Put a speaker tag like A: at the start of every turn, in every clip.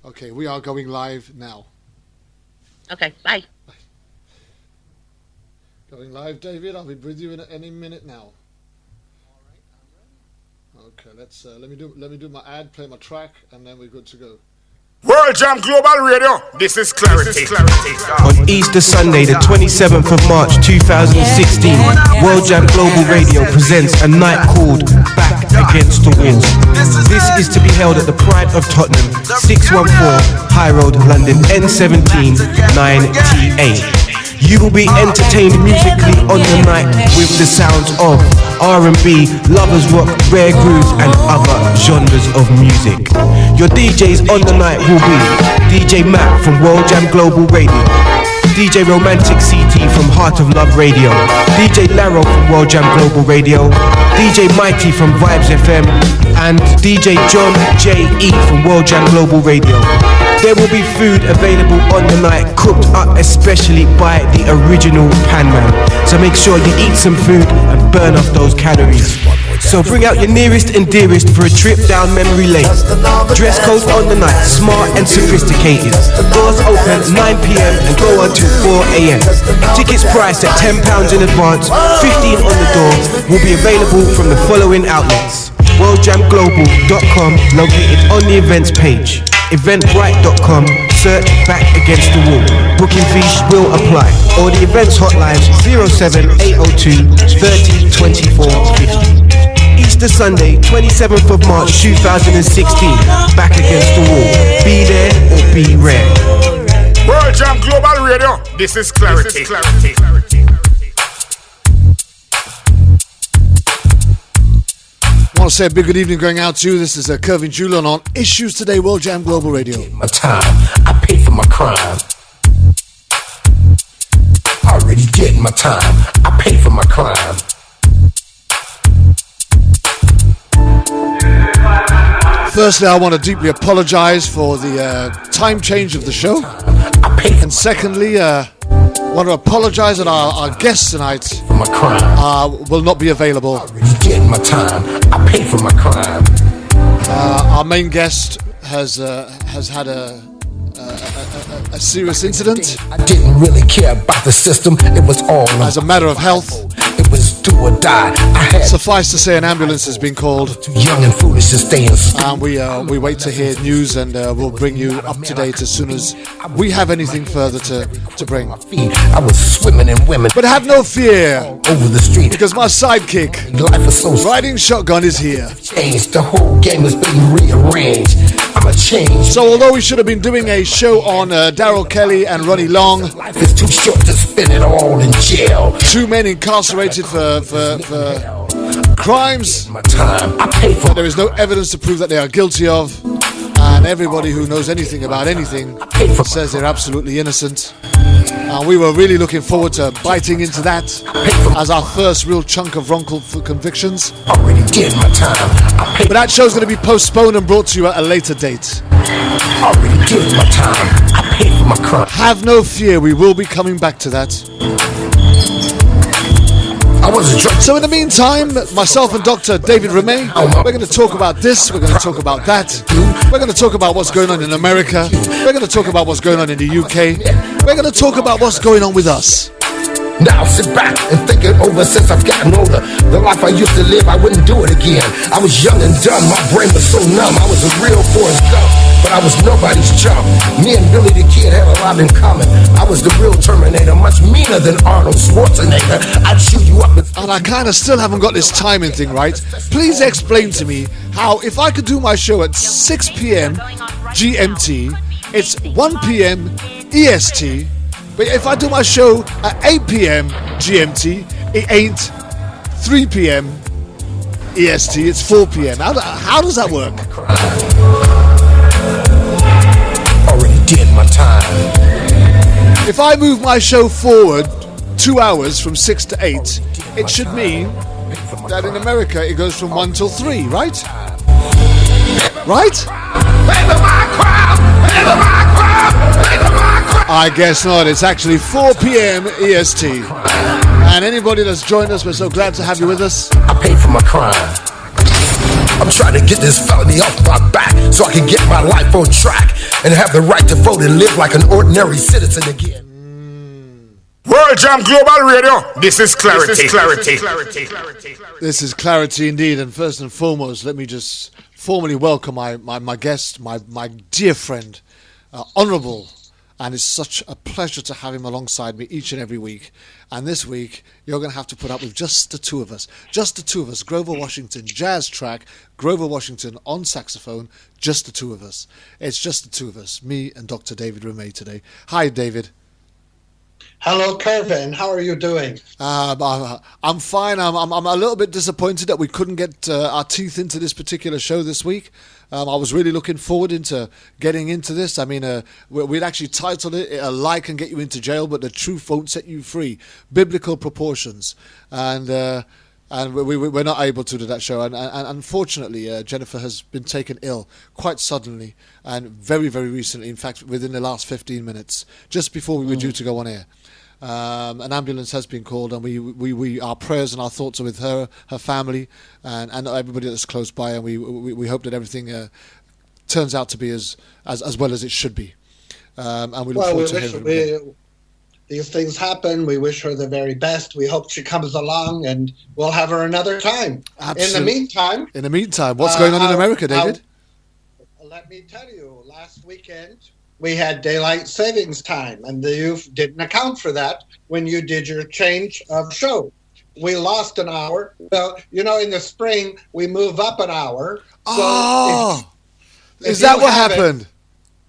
A: Okay, we are going live now.
B: Okay, bye.
A: Going live, David. I'll be with you in any minute now. Okay, let's let me do my ad, play my track, and then we're good to go.
C: World Jam Global Radio. This is Clarity.
D: On Easter Sunday, the 27th of March 2016, World Jam Global Radio presents a night called Back Against the Wall. This is to be held at the Pride of Tottenham, 614 High Road, London, N17 9TA. You will be entertained musically on the night with the sounds of R&B, lovers rock, rare grooves and other genres of music. Your DJs on the night will be DJ Matt from World Jam Global Radio, DJ Romantic CT from Heart of Love Radio, DJ Laro from World Jam Global Radio, DJ Mighty from Vibes FM, and DJ John J.E. from World Jam Global Radio. There will be food available on the night, cooked up especially by the original Panman. So make sure you eat some food and burn off those calories. So bring out your nearest and dearest for a trip down memory lane. Dress code on the night, smart and sophisticated. Doors open 9 p.m. and go until 4 a.m. Tickets priced at £10 in advance, 15 on the door, will be available from the following outlets: worldjamglobal.com, located on the events page. Eventbrite.com, search Back Against the Wall. Booking fees will apply. Or the events hotline 07802 30 24 50. Easter Sunday, 27th of March 2016. Back Against the Wall. Be there or be rare.
C: World Jam Global Radio. This is Clarity.
A: I want to say a big good evening going out to you. This is Kervin Julian on Issues Today, World Jam Global Radio.
E: My time, I pay for my crime. I already did my time, I pay for my crime.
A: Firstly, I want to deeply apologize for the time change of the show. And secondly, I want to apologize that our guest tonight will not be available.
E: I already did my time, I pay for my crime.
A: Our main guest has had a serious incident.
E: I didn't really care about the system, it was all
A: as a matter of health.
E: It was do or die. I had
A: Suffice to say, an ambulance has been called.
E: too young and foolish to stay in school.
A: And we wait to hear news, and we'll bring you up to date as soon as we have anything further to bring.
E: I was swimming in women
A: But have no fear,
E: over the street.
A: because my sidekick,
E: Life was so
A: Riding Shotgun, is here.
E: changed. The whole game has been rearranged. I'm a change.
A: So although we should have been doing a show on Daryl Kelly and Ronnie Long,
E: Life is too short to spend it all in jail.
A: two men incarcerated for crimes
E: My time, I pay for
A: that there is no evidence to prove that they are guilty of, and everybody who knows anything about anything says they're absolutely innocent. And we were really looking forward to biting into that as our first real chunk of wrongful convictions.
E: already did my time. I pay
A: But that show's going to be postponed and brought to you at a later date.
E: already did my time. I pay for my crime.
A: Have no fear, we will be coming back to that.
E: I was a drug.
A: So in the meantime, myself and Dr. David Remay, we're going to talk about this, we're going to talk about that, we're going to talk about what's going on in America, we're going to talk about what's going on in the UK, we're going to talk about what's going on with us.
E: Now sit back and think it over since I've gotten older. The life I used to live, I wouldn't do it again. I was young and dumb, my brain was so numb. I was a real Forrest Gump, but I was nobody's chump. Me and Billy the Kid had a lot in common. I was the real Terminator, much meaner than Arnold Schwarzenegger. I'd shoot you up
A: And I kind of still haven't got this timing thing right. Please explain to me how, if I could do my show at 6 p.m. GMT, it's 1 p.m. EST, but if I do my show at 8 p.m. GMT, it ain't 3 p.m. EST, it's 4 p.m. How does that work?
E: already did my time.
A: If I move my show forward 2 hours from 6 to 8, it should mean that in America it goes from 1 till 3, right? Right? I guess not. It's actually 4 p.m. EST. And anybody that's joined us, we're so glad to have you with us.
E: I pay for my crime. I'm trying to get this felony off my back so I can get my life on track and have the right to vote and live like an ordinary citizen again.
C: World Jam Global Radio, this is clarity. This is clarity.
A: This is clarity indeed, and first and foremost, let me just formally welcome my guest, my dear friend, Honourable, and it's such a pleasure to have him alongside me each and every week. And this week, you're going to have to put up with just the two of us. Grover Washington, jazz track, Grover Washington on saxophone, just the two of us. It's just the two of us, me and Dr. David Ramey today. Hi, David.
F: Hello, Kervin. How are you doing?
A: I'm fine. I'm a little bit disappointed that we couldn't get our teeth into this particular show this week. I was really looking forward into getting into this. I mean, we'd actually titled it "A Lie Can Get You Into Jail, but the Truth Won't Set You Free." Biblical proportions, and we're not able to do that show. And unfortunately, Jennifer has been taken ill quite suddenly and very, very recently. In fact, within the last 15 minutes, just before we were due to go on air. An ambulance has been called, and we our prayers and our thoughts are with her family, and everybody that's close by, and we hope that everything turns out to be as well as it should be. And we look forward to hearing from her.
F: These things happen. We wish her the very best. We hope she comes along, and we'll have her another time.
A: Absolutely.
F: In the meantime,
A: what's going on in America, David?
F: Let me tell you, last weekend we had daylight savings time, and you didn't account for that when you did your change of show. We lost an hour. Well, in the spring, we move up an hour.
A: So is that what happened?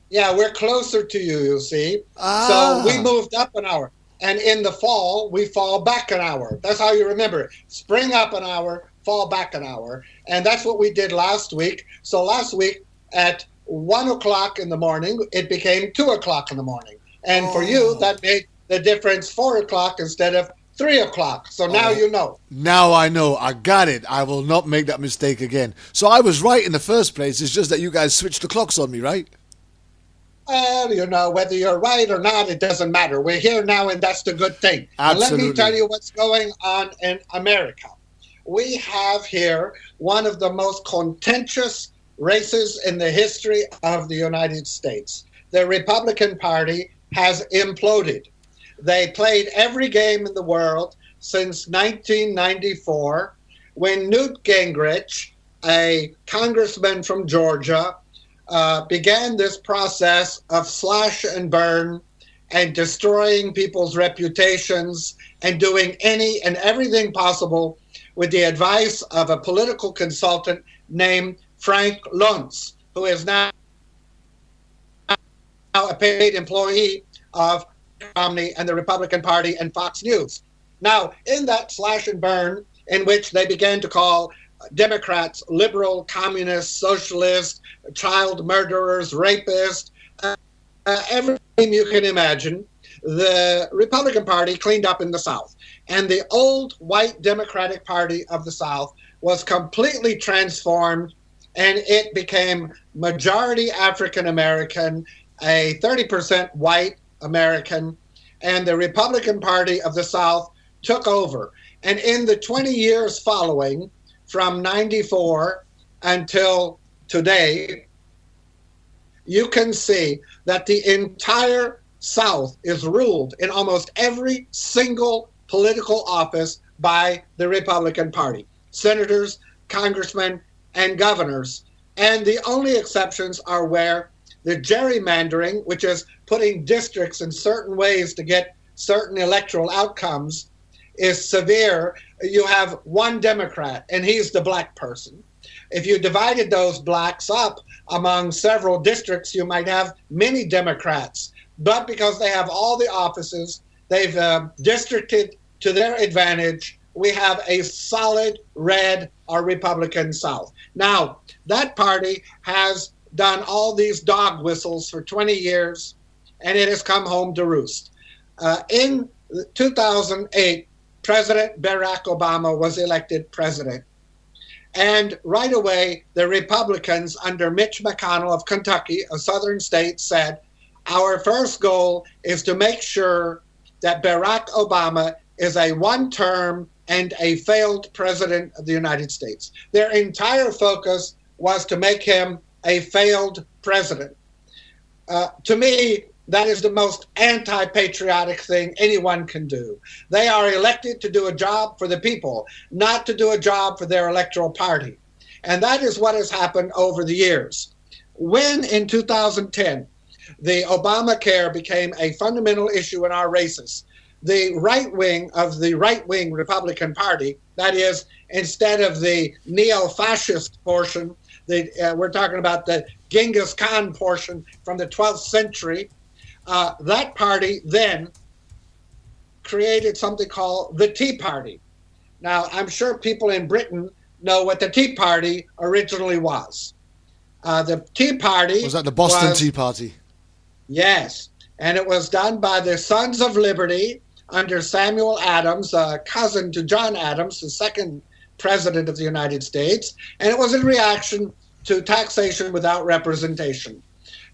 F: Yeah, we're closer to you, you see. So we moved up an hour. And in the fall, we fall back an hour. That's how you remember it. Spring up an hour, fall back an hour. And that's what we did last week. So last week at 1 o'clock in the morning, it became 2 o'clock in the morning. And for you, that made the difference 4 o'clock instead of 3 o'clock. So now you know.
A: Now I know. I got it. I will not make that mistake again. So I was right in the first place. It's just that you guys switched the clocks on me, right?
F: Well, whether you're right or not, it doesn't matter. We're here now, and that's the good thing.
A: Absolutely.
F: And let me tell you what's going on in America. We have here one of the most contentious races in the history of the United States. The Republican Party has imploded. They played every game in the world since 1994, when Newt Gingrich, a congressman from Georgia, began this process of slash and burn and destroying people's reputations and doing any and everything possible with the advice of a political consultant named Frank Luntz, who is now a paid employee of Romney and the Republican Party and Fox News. Now, in that slash and burn, in which they began to call Democrats liberal, communist, socialist, child murderers, rapists, everything you can imagine, the Republican Party cleaned up in the South. And the old white Democratic Party of the South was completely transformed, and it became majority African American, a 30% white American, and the Republican Party of the South took over. And in the 20 years following, from 94 until today, you can see that the entire South is ruled in almost every single political office by the Republican Party. Senators, congressmen, and governors. And the only exceptions are where the gerrymandering, which is putting districts in certain ways to get certain electoral outcomes, is severe. You have one Democrat, and he's the black person. If you divided those blacks up among several districts, you might have many Democrats. But because they have all the offices, they've districted to their advantage, we have a solid red or Republican South. Now, that party has done all these dog whistles for 20 years, and it has come home to roost. In 2008, President Barack Obama was elected president. And right away, the Republicans under Mitch McConnell of Kentucky, a southern state, said, our first goal is to make sure that Barack Obama is a one-term and a failed president of the United States. Their entire focus was to make him a failed president. To me, that is the most anti-patriotic thing anyone can do. They are elected to do a job for the people, not to do a job for their electoral party. And that is what has happened over the years. When in 2010, the Obamacare became a fundamental issue in our races, the right wing of the right-wing Republican Party, that is, instead of the neo-fascist portion, we're talking about the Genghis Khan portion from the 12th century, that party then created something called the Tea Party. Now, I'm sure people in Britain know what the Tea Party originally was. The Tea Party...
A: Was that the Boston Tea Party?
F: Yes, and it was done by the Sons of Liberty under Samuel Adams, cousin to John Adams, the second president of the United States, and it was in reaction to taxation without representation.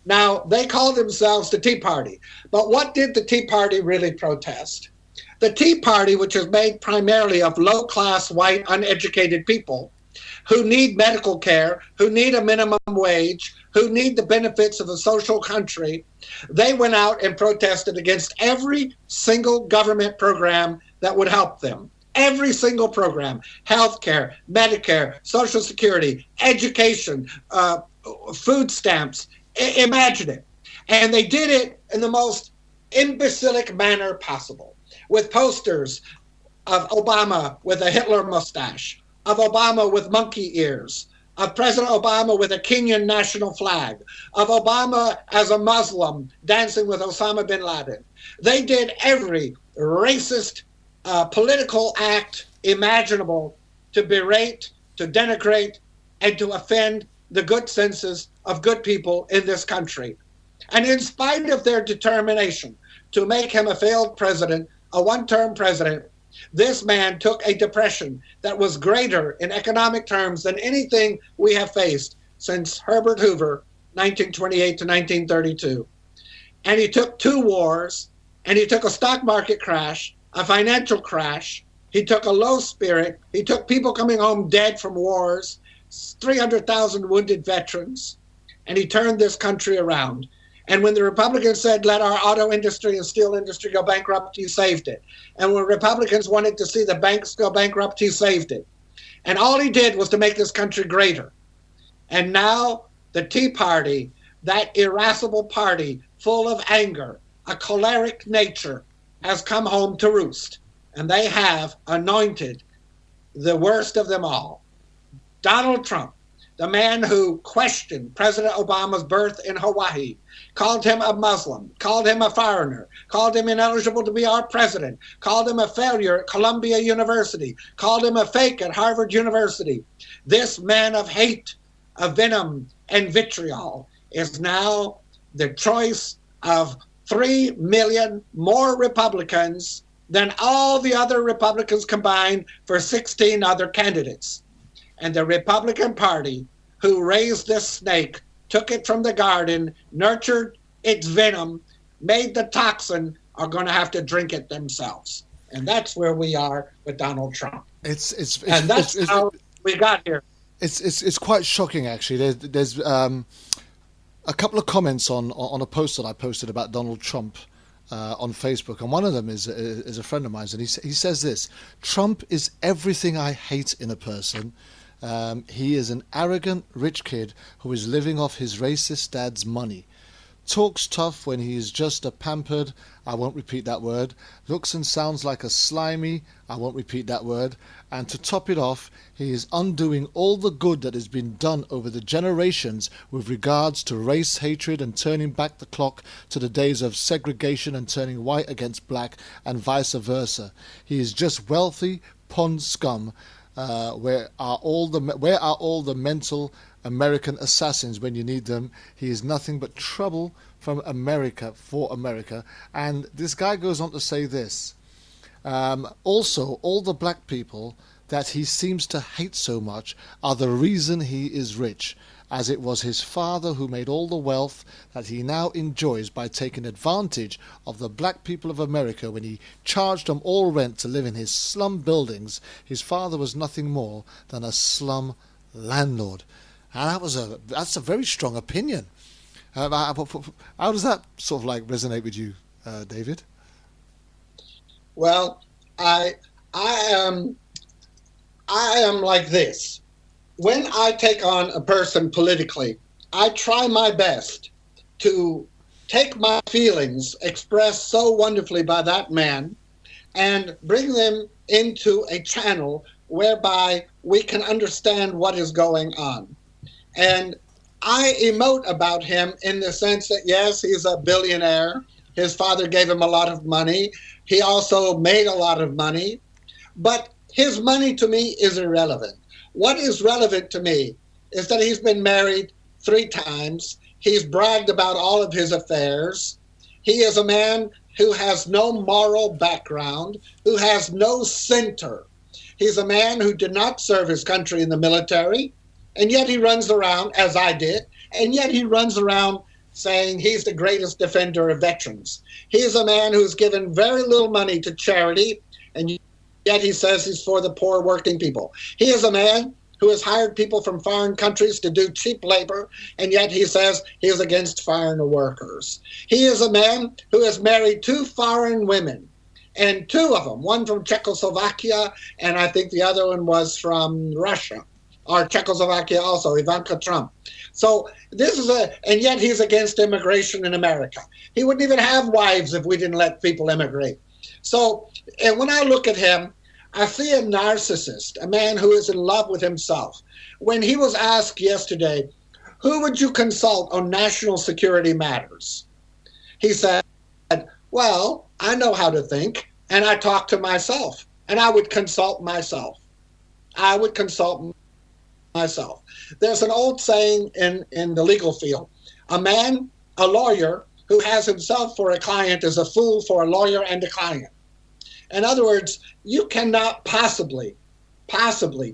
F: Now, they called themselves the Tea Party, but what did the Tea Party really protest? The Tea Party, which is made primarily of low-class, white, uneducated people who need medical care, who need a minimum wage, who need the benefits of a social country, they went out and protested against every single government program that would help them. Every single program, health care, Medicare, Social Security, education, food stamps, imagine it. And they did it in the most imbecilic manner possible, with posters of Obama with a Hitler mustache, of Obama with monkey ears, of President Obama with a Kenyan national flag, of Obama as a Muslim dancing with Osama bin Laden. They did every racist political act imaginable to berate, to denigrate, and to offend the good senses of good people in this country. And in spite of their determination to make him a failed president, a one-term president, this man took a depression that was greater in economic terms than anything we have faced since Herbert Hoover, 1928 to 1932. And he took 2 wars, and he took a stock market crash, a financial crash. He took a low spirit. He took people coming home dead from wars, 300,000 wounded veterans, and he turned this country around. And when the Republicans said, let our auto industry and steel industry go bankrupt, he saved it. And when Republicans wanted to see the banks go bankrupt, he saved it. And all he did was to make this country greater. And now the Tea Party, that irascible party full of anger, a choleric nature, has come home to roost. And they have anointed the worst of them all, Donald Trump, the man who questioned President Obama's birth in Hawaii, called him a Muslim, called him a foreigner, called him ineligible to be our president, called him a failure at Columbia University, called him a fake at Harvard University. This man of hate, of venom, and vitriol is now the choice of 3 million more Republicans than all the other Republicans combined for 16 other candidates. And the Republican Party, who raised this snake, took it from the garden, nurtured its venom, made the toxin, are going to have to drink it themselves. And that's where we are with Donald Trump. And that's how we got here.
A: It's quite shocking, actually. There's a couple of comments on a post that I posted about Donald Trump on Facebook, and one of them is a friend of mine, and he says this: Trump is everything I hate in a person. He is an arrogant rich kid who is living off his racist dad's money. Talks tough when he is just a pampered, I won't repeat that word, looks and sounds like a slimy, I won't repeat that word, and to top it off, he is undoing all the good that has been done over the generations with regards to race hatred and turning back the clock to the days of segregation and turning white against black and vice versa. He is just wealthy pond scum. Where are all the mental American assassins when you need them? He is nothing but trouble from America for America. And this guy goes on to say this. Also, all the black people that he seems to hate so much are the reason he is rich, as it was his father who made all the wealth that he now enjoys by taking advantage of the black people of America when he charged them all rent to live in his slum buildings. His father was nothing more than a slum landlord. And that's a very strong opinion. How does that sort of like resonate with you, David?
F: Well, I am like this. When I take on a person politically, I try my best to take my feelings expressed so wonderfully by that man and bring them into a channel whereby we can understand what is going on. And I emote about him in the sense that, yes, he's a billionaire. His father gave him a lot of money. He also made a lot of money. But his money to me is irrelevant. What is relevant to me is that he's been married 3 times. He's bragged about all of his affairs. He is a man who has no moral background, who has no center. He's a man who did not serve his country in the military, and yet he runs around, as I did, and yet he runs around saying he's the greatest defender of veterans. He is a man who's given very little money to charity, and yet he says he's for the poor working people. He is a man who has hired people from foreign countries to do cheap labor, and yet he says he is against foreign workers. He is a man who has married 2 foreign women, and 2 of them, one from Czechoslovakia, and I think the other one was from Russia, or Czechoslovakia also, Ivanka Trump. So this is and yet he's against immigration in America. He wouldn't even have wives if we didn't let people immigrate. So, and when I look at him, I see a narcissist, a man who is in love with himself. When he was asked yesterday, who would you consult on national security matters? He said, well, I know how to think, and I talk to myself, and I would consult myself. I would consult myself. There's an old saying in the legal field, a lawyer who has himself for a client is a fool for a lawyer and a client. In other words, you cannot possibly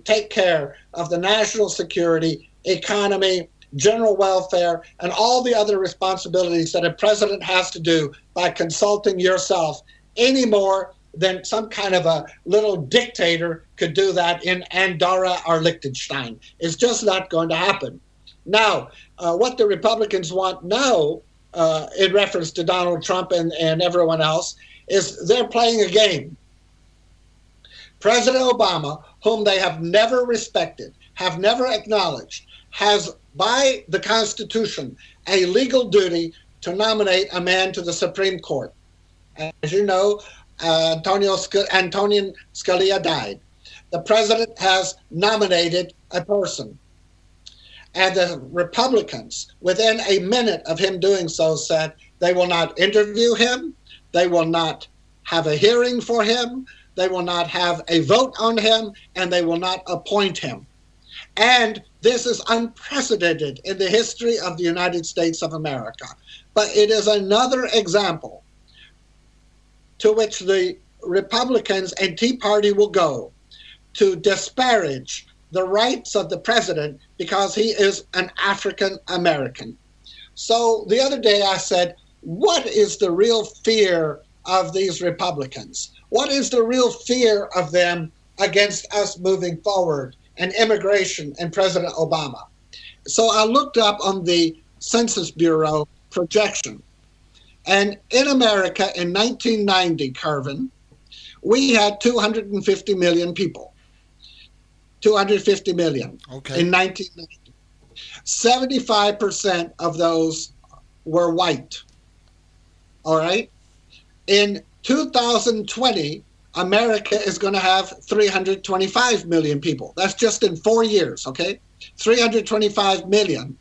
F: take care of the national security, economy, general welfare, and all the other responsibilities that a president has to do by consulting yourself any more than some kind of a little dictator could do that in Andorra or Liechtenstein. It's just not going to happen. Now, what the Republicans want now, in reference to Donald Trump and everyone else, is they're playing a game. President Obama, whom they have never respected, have never acknowledged, has by the Constitution a legal duty to nominate a man to the Supreme Court. As you know, Antonin Scalia died. The president has nominated a person. And the Republicans, within a minute of him doing so, said they will not interview him, they will not have a hearing for him, they will not have a vote on him, and they will not appoint him. And this is unprecedented in the history of the United States of America. But it is another example to which the Republicans and Tea Party will go to disparage the rights of the president because he is an African American. So the other day I said, what is the real fear of these Republicans? What is the real fear of them against us moving forward and immigration and President Obama? So I looked up on the Census Bureau projection. And in America in 1990, Carvin, we had 250 million people. 250 million in 1990. 75% of those were white. All right? In 2020, America is going to have 325 million people. That's just in 4 years, okay? 325 million.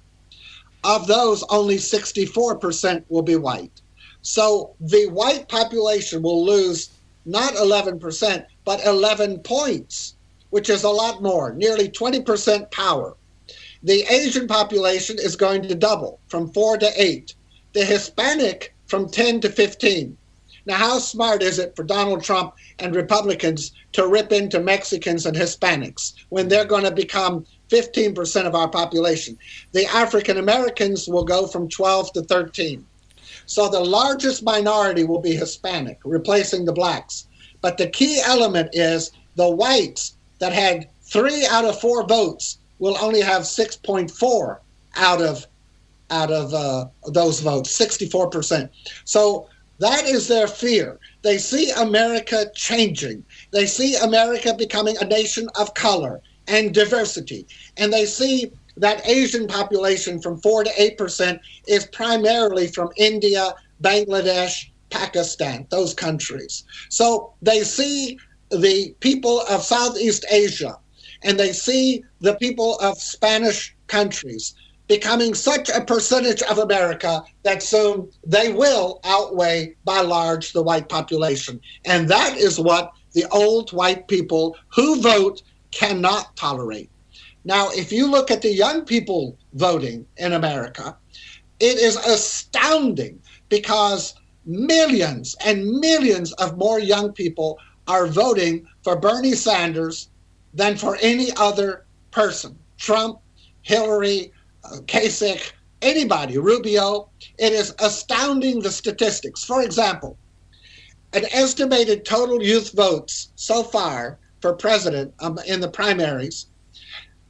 F: Of those, only 64% will be white. So the white population will lose not 11%, but 11 points, which is a lot more, nearly 20% power. The Asian population is going to double from 4 to 8. The Hispanic from 10 to 15. Now, how smart is it for Donald Trump and Republicans to rip into Mexicans and Hispanics when they're going to become 15% of our population? The African Americans will go from 12 to 13. So the largest minority will be Hispanic, replacing the blacks. But the key element is the whites that had 3 out of 4 votes will only have 6.4 out of out of those votes, 64%. So that is their fear. They see America changing. They see America becoming a nation of color and diversity. And they see that Asian population from 4 to 8% is primarily from India, Bangladesh, Pakistan, those countries. So they see the people of Southeast Asia and they see the people of Spanish countries becoming such a percentage of America that soon they will outweigh by large the white population. And that is what the old white people who vote cannot tolerate. Now, if you look at the young people voting in America, it is astounding because millions and millions of more young people are voting for Bernie Sanders than for any other person. Trump, Hillary, Kasich, anybody, Rubio. It is astounding, the statistics. For example, an estimated total youth votes so far for president in the primaries,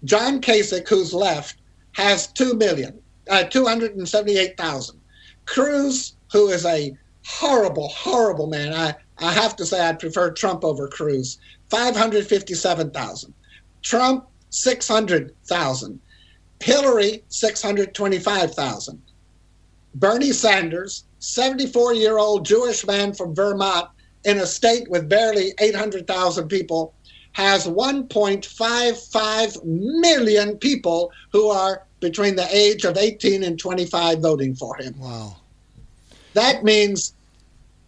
F: John Kasich, who's left, has 278,000. Cruz, who is a horrible, horrible man, I have to say I'd prefer Trump over Cruz, 557,000. Trump, 600,000. Hillary, 625,000. Bernie Sanders, 74-year-old Jewish man from Vermont in a state with barely 800,000 people, has 1.55 million people who are between the age of 18 and 25 voting for him.
A: Wow.
F: That means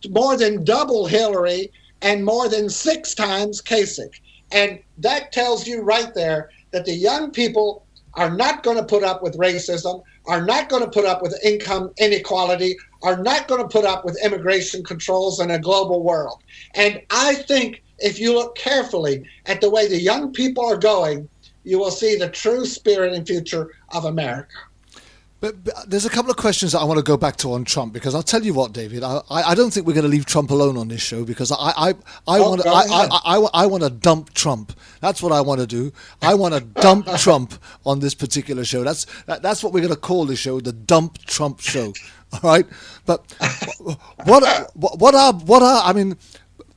F: more than double Hillary and more than 6 times Kasich. And that tells you right there that the young people are not going to put up with racism, are not going to put up with income inequality, are not going to put up with immigration controls in a global world. And I think if you look carefully at the way the young people are going, you will see the true spirit and future of America.
A: But there's a couple of questions that I want to go back to on Trump, because I'll tell you what, David, I don't think we're going to leave Trump alone on this show, because I want to dump Trump. That's what I want to do. I want to dump Trump on this particular show. That's what we're going to call this show, the Dump Trump Show. All right, but what are I mean.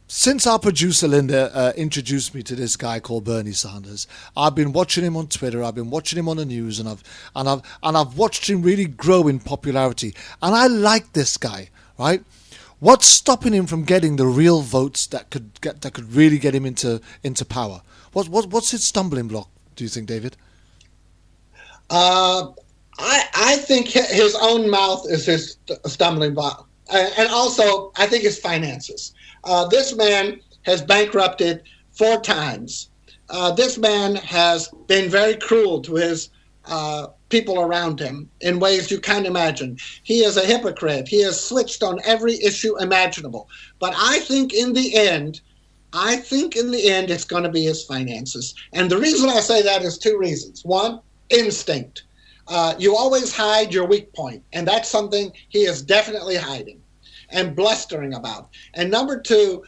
A: Since our producer Linda introduced me to this guy called Bernie Sanders, I've been watching him on Twitter. I've been watching him on the news, and I've watched him really grow in popularity. And I like this guy, right? What's stopping him from getting the real votes that could really get him into power? What's his stumbling block? Do you think, David?
F: I think his own mouth is his stumbling block, and also I think his finances. This man has bankrupted 4 times. This man has been very cruel to his people around him in ways you can't imagine. He is a hypocrite. He has switched on every issue imaginable. But I think in the end, it's going to be his finances. And the reason I say that is 2 reasons. One, instinct. You always hide your weak point, and that's something he is definitely hiding and blustering about. And number 2,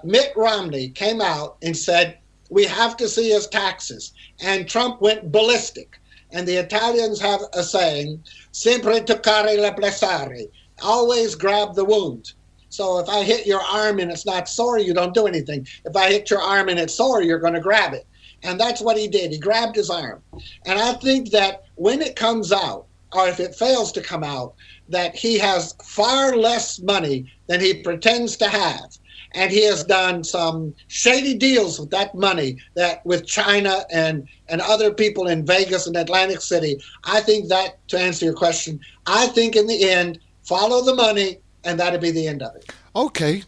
F: Mitt Romney came out and said, we have to see his taxes. And Trump went ballistic. And the Italians have a saying, sempre toccare la blessare, always grab the wound. So if I hit your arm and it's not sore, you don't do anything. If I hit your arm and it's sore, you're going to grab it. And that's what he did. He grabbed his arm. And I think that when it comes out, or if it fails to come out, that he has far less money than he pretends to have. And he has done some shady deals with that money, that with China and other people in Vegas and Atlantic City. I think that, to answer your question, I think in the end, follow the money, and that'll be the end of it.
A: Okay.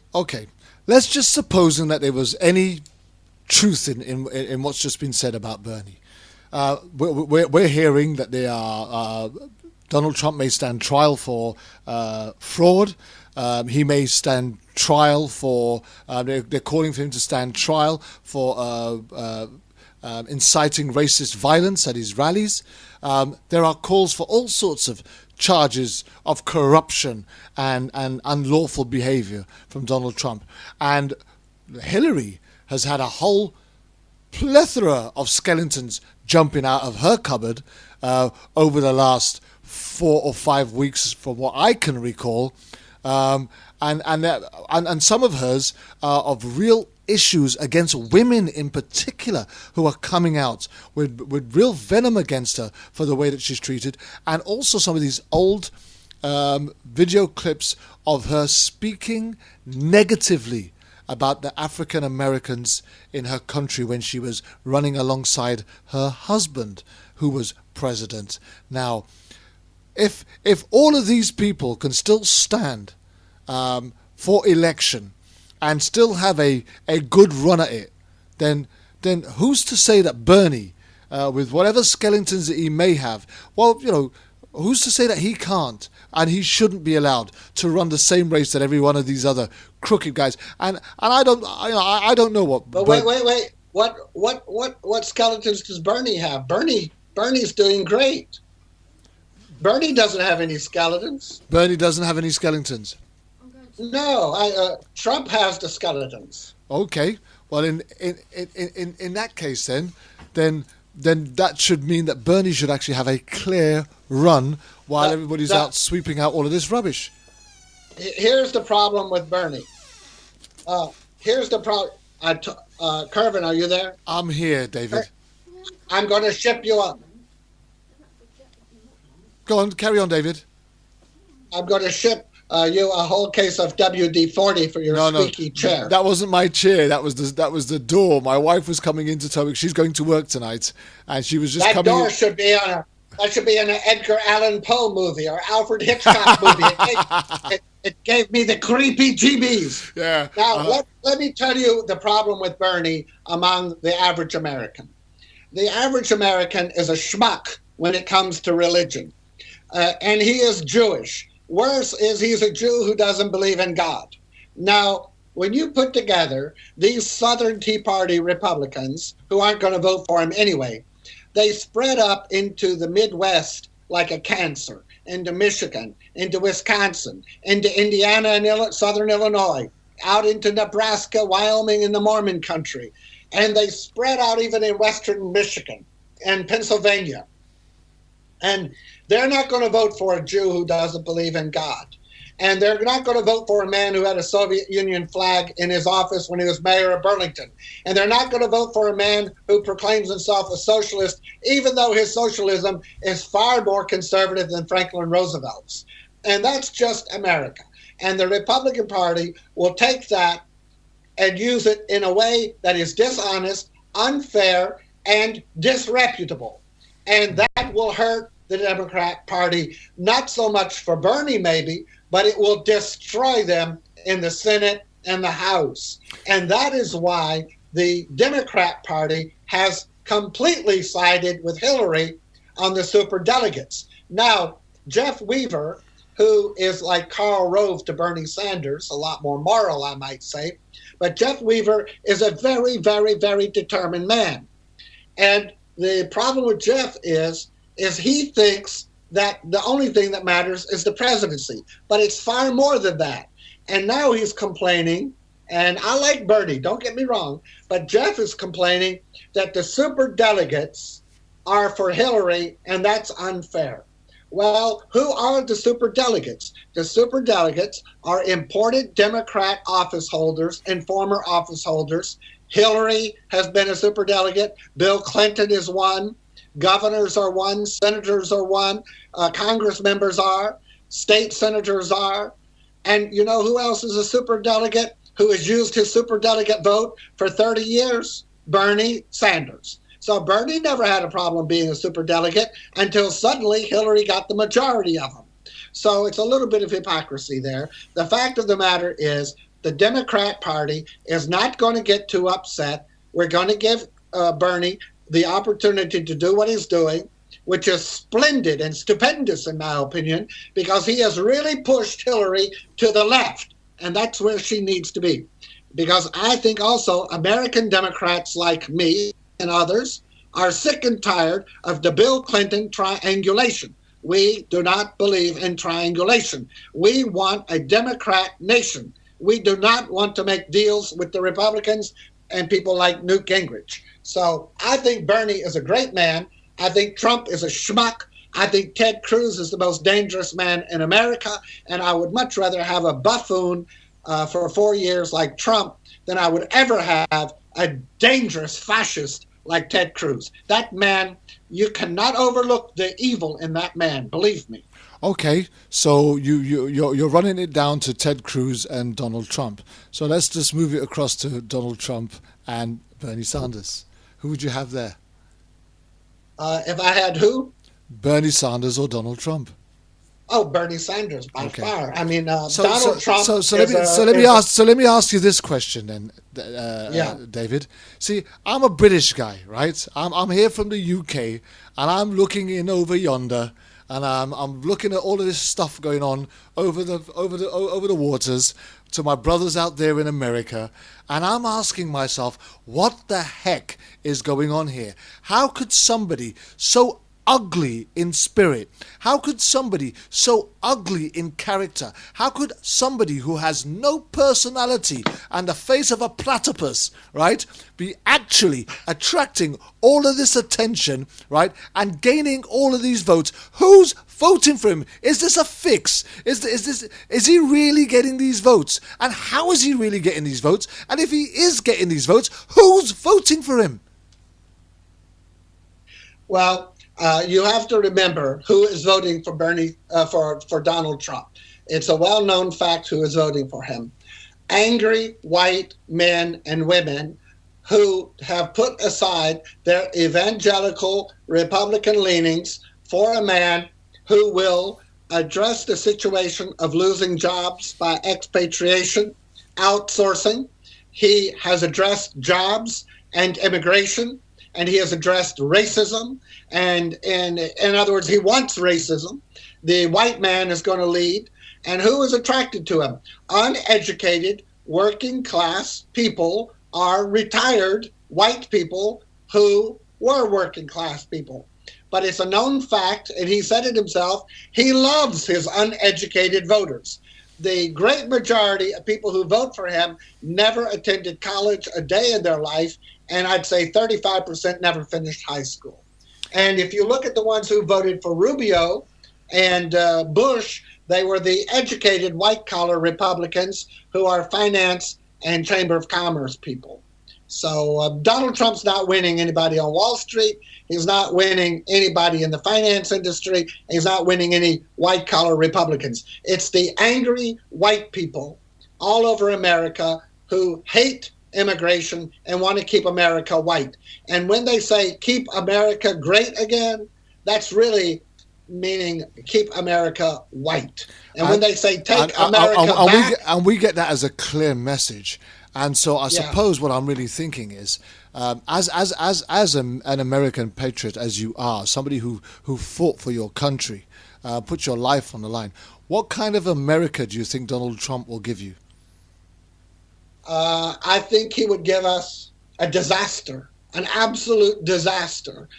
A: Let's just supposing that there was any truth in what's just been said about Bernie. We're hearing that they are Donald Trump may stand trial for fraud. He may stand trial for. They're calling for him to stand trial for inciting racist violence at his rallies. There are calls for all sorts of charges of corruption and unlawful behavior from Donald Trump. And Hillary has had a whole plethora of skeletons jumping out of her cupboard over the last 4 or 5 weeks, from what I can recall. And some of hers are of real issues against women in particular, who are coming out with real venom against her for the way that she's treated, and also some of these old video clips of her speaking negatively about the African Americans in her country when she was running alongside her husband, who was president. Now, if all of these people can still stand for election and still have a good run at it, then who's to say that Bernie, with whatever skeletons that he may have, well, you know, who's to say that he can't and he shouldn't be allowed to run the same race that every one of these other crooked guys? And I don't know what.
F: But wait. What skeletons does Bernie have? Bernie's doing great. Bernie doesn't have any skeletons.
A: Bernie doesn't have any skeletons.
F: No, Trump has the skeletons.
A: Okay, well, in that case, then that should mean that Bernie should actually have a clear run while everybody's out sweeping out all of this rubbish.
F: Here's the problem with Bernie. Here's the problem. Kervin, are you there?
A: I'm here, David.
F: I'm going to ship you up.
A: Go on, carry on, David.
F: I'm going to ship you a whole case of WD-40 for your squeaky chair.
A: That wasn't my chair. That was the door. My wife was coming in to tell me she's going to work tonight, and she was just
F: that
A: coming.
F: That door should be on that should be in an Edgar Allan Poe movie or Alfred Hitchcock movie. It gave me the creepy jeebies.
A: Yeah.
F: Now let me tell you the problem with Bernie among the average American. The average American is a schmuck when it comes to religion, and he is Jewish. Worse is he's a Jew who doesn't believe in God. Now, when you put together these Southern Tea Party Republicans, who aren't going to vote for him anyway, they spread up into the Midwest like a cancer, into Michigan, into Wisconsin, into Indiana and Southern Illinois, out into Nebraska, Wyoming, and the Mormon country. And they spread out even in Western Michigan and Pennsylvania. And they're not going to vote for a Jew who doesn't believe in God. And they're not going to vote for a man who had a Soviet Union flag in his office when he was mayor of Burlington. And they're not going to vote for a man who proclaims himself a socialist, even though his socialism is far more conservative than Franklin Roosevelt's. And that's just America. And the Republican Party will take that and use it in a way that is dishonest, unfair, and disreputable. And that will hurt the Democrat Party, not so much for Bernie maybe, but it will destroy them in the Senate and the House. And that is why the Democrat Party has completely sided with Hillary on the superdelegates. Now, Jeff Weaver, who is like Karl Rove to Bernie Sanders, a lot more moral, I might say, but Jeff Weaver is a very, very, very determined man. And the problem with Jeff is he thinks that the only thing that matters is the presidency. But it's far more than that. And now he's complaining, and I like Bernie, don't get me wrong, but Jeff is complaining that the superdelegates are for Hillary, and that's unfair. Well, who are the superdelegates? The superdelegates are important Democrat office holders and former office holders. Hillary has been a superdelegate. Bill Clinton is one. Governors are one. Senators are one. Congress members are. State senators are. And you know who else is a superdelegate who has used his superdelegate vote for 30 years? Bernie Sanders. So Bernie never had a problem being a superdelegate until suddenly Hillary got the majority of them. So it's a little bit of hypocrisy there. The fact of the matter is the Democrat Party is not going to get too upset. We're going to give Bernie the opportunity to do what he's doing, which is splendid and stupendous in my opinion, because he has really pushed Hillary to the left, and that's where she needs to be. Because I think also American Democrats like me and others are sick and tired of the Bill Clinton triangulation. We do not believe in triangulation. We want a Democrat nation. We do not want to make deals with the Republicans and people like Newt Gingrich. So I think Bernie is a great man. I think Trump is a schmuck. I think Ted Cruz is the most dangerous man in America, and I would much rather have a buffoon for 4 years like Trump than I would ever have a dangerous fascist like Ted Cruz. That man, you cannot overlook the evil in that man, believe me.
A: Okay, so you're running it down to Ted Cruz and Donald Trump. So let's just move it across to Donald Trump and Bernie Sanders. Who would you have there?
F: If I had who?
A: Bernie Sanders or Donald Trump?
F: Oh, Bernie Sanders by far. I mean, Donald Trump.
A: So let me ask you this question then, David. See, I'm a British guy, right? I'm here from the UK, and I'm looking in over yonder, and I'm looking at all of this stuff going on over the waters to my brothers out there in America, and I'm asking myself, what the heck is going on here? How could somebody so ugly in spirit, how could somebody so ugly in character, how could somebody who has no personality and the face of a platypus, right, be actually attracting all of this attention, right, and gaining all of these votes? Who's voting for him? Is this a fix? Is he really getting these votes? And how is he really getting these votes? And if he is getting these votes, who's voting for him?
F: Well, you have to remember who is voting for for Donald Trump. It's a well-known fact who is voting for him. Angry white men and women who have put aside their evangelical Republican leanings for a man who will address the situation of losing jobs by expatriation, outsourcing. He has addressed jobs and immigration, and he has addressed racism. And in other words, he wants racism. The white man is going to lead. And who is attracted to him? Uneducated, working class people are retired white people who were working class people. But it's a known fact, and he said it himself, he loves his uneducated voters. The great majority of people who vote for him never attended college a day in their life, and I'd say 35% never finished high school. And if you look at the ones who voted for Rubio and Bush, they were the educated white-collar Republicans who are finance and Chamber of Commerce people. So Donald Trump's not winning anybody on Wall Street. He's not winning anybody in the finance industry. He's not winning any white-collar Republicans. It's the angry white people all over America who hate immigration and want to keep America white. And when they say keep America great again, that's really meaning keep America white. And when they say take America back...
A: And we get that as a clear message. And so I suppose what I'm really thinking is, as an American patriot as you are, somebody who fought for your country, put your life on the line, what kind of America do you think Donald Trump will give you?
F: I think he would give us a disaster, an absolute disaster.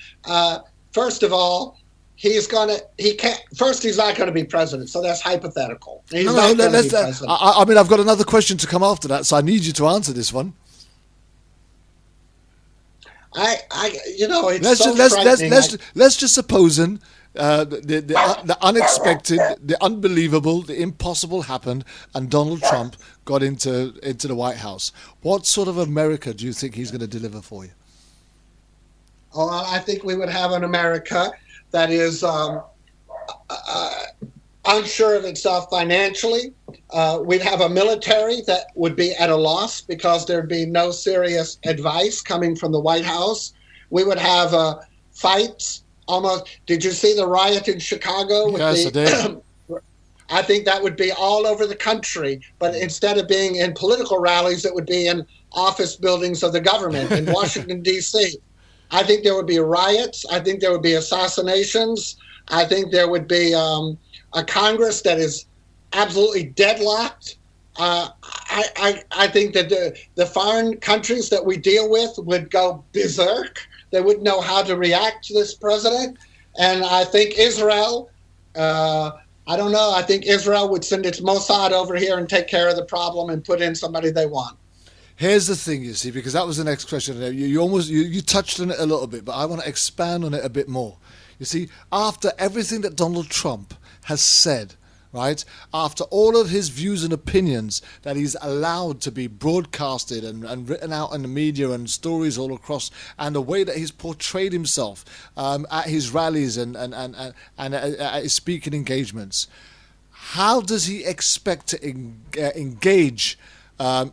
F: First of all, he's not going to be president, so that's hypothetical. He's not going to be president.
A: I mean, I've got another question to come after that, so I need you to answer this one.
F: Let's
A: just suppose the unexpected, the unbelievable, the impossible happened, and Donald Trump got into the White House. What sort of America do you think he's going to deliver for you?
F: Oh, I think we would have an America that is unsure of itself financially. We'd have a military that would be at a loss because there'd be no serious advice coming from the White House. We would have fights. Almost. Did you see the riot in Chicago?
A: Yes, I did.
F: I think that would be all over the country, but instead of being in political rallies, it would be in office buildings of the government in Washington, D.C. I think there would be riots. I think there would be assassinations. I think there would be a Congress that is absolutely deadlocked. I think that the foreign countries that we deal with would go berserk. They wouldn't know how to react to this president. And I think Israel, I don't know, I think Israel would send its Mossad over here and take care of the problem and put in somebody they want.
A: Here's the thing, you see, because that was the next question. You touched on it a little bit, but I want to expand on it a bit more. You see, after everything that Donald Trump has said, right, after all of his views and opinions that he's allowed to be broadcasted and written out in the media and stories all across, and the way that he's portrayed himself at his rallies and at his speaking engagements, how does he expect to engage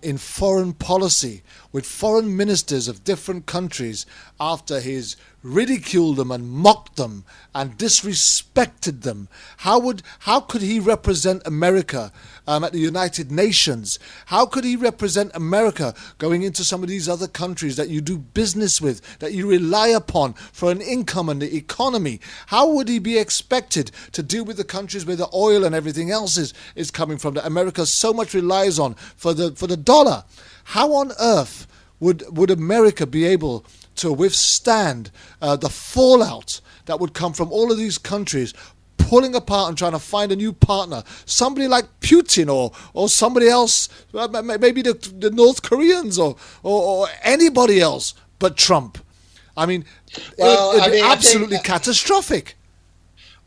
A: in foreign policy with foreign ministers of different countries after he's ridiculed them and mocked them and disrespected them? How could he represent America at the United Nations? How could he represent America going into some of these other countries that you do business with, that you rely upon for an income and the economy? How would he be expected to deal with the countries where the oil and everything else is coming from, that America so much relies on for the dollar? How on earth would America be able to withstand the fallout that would come from all of these countries pulling apart and trying to find a new partner? Somebody like Putin or somebody else, maybe the North Koreans or anybody else but Trump. I mean, it'd be absolutely catastrophic.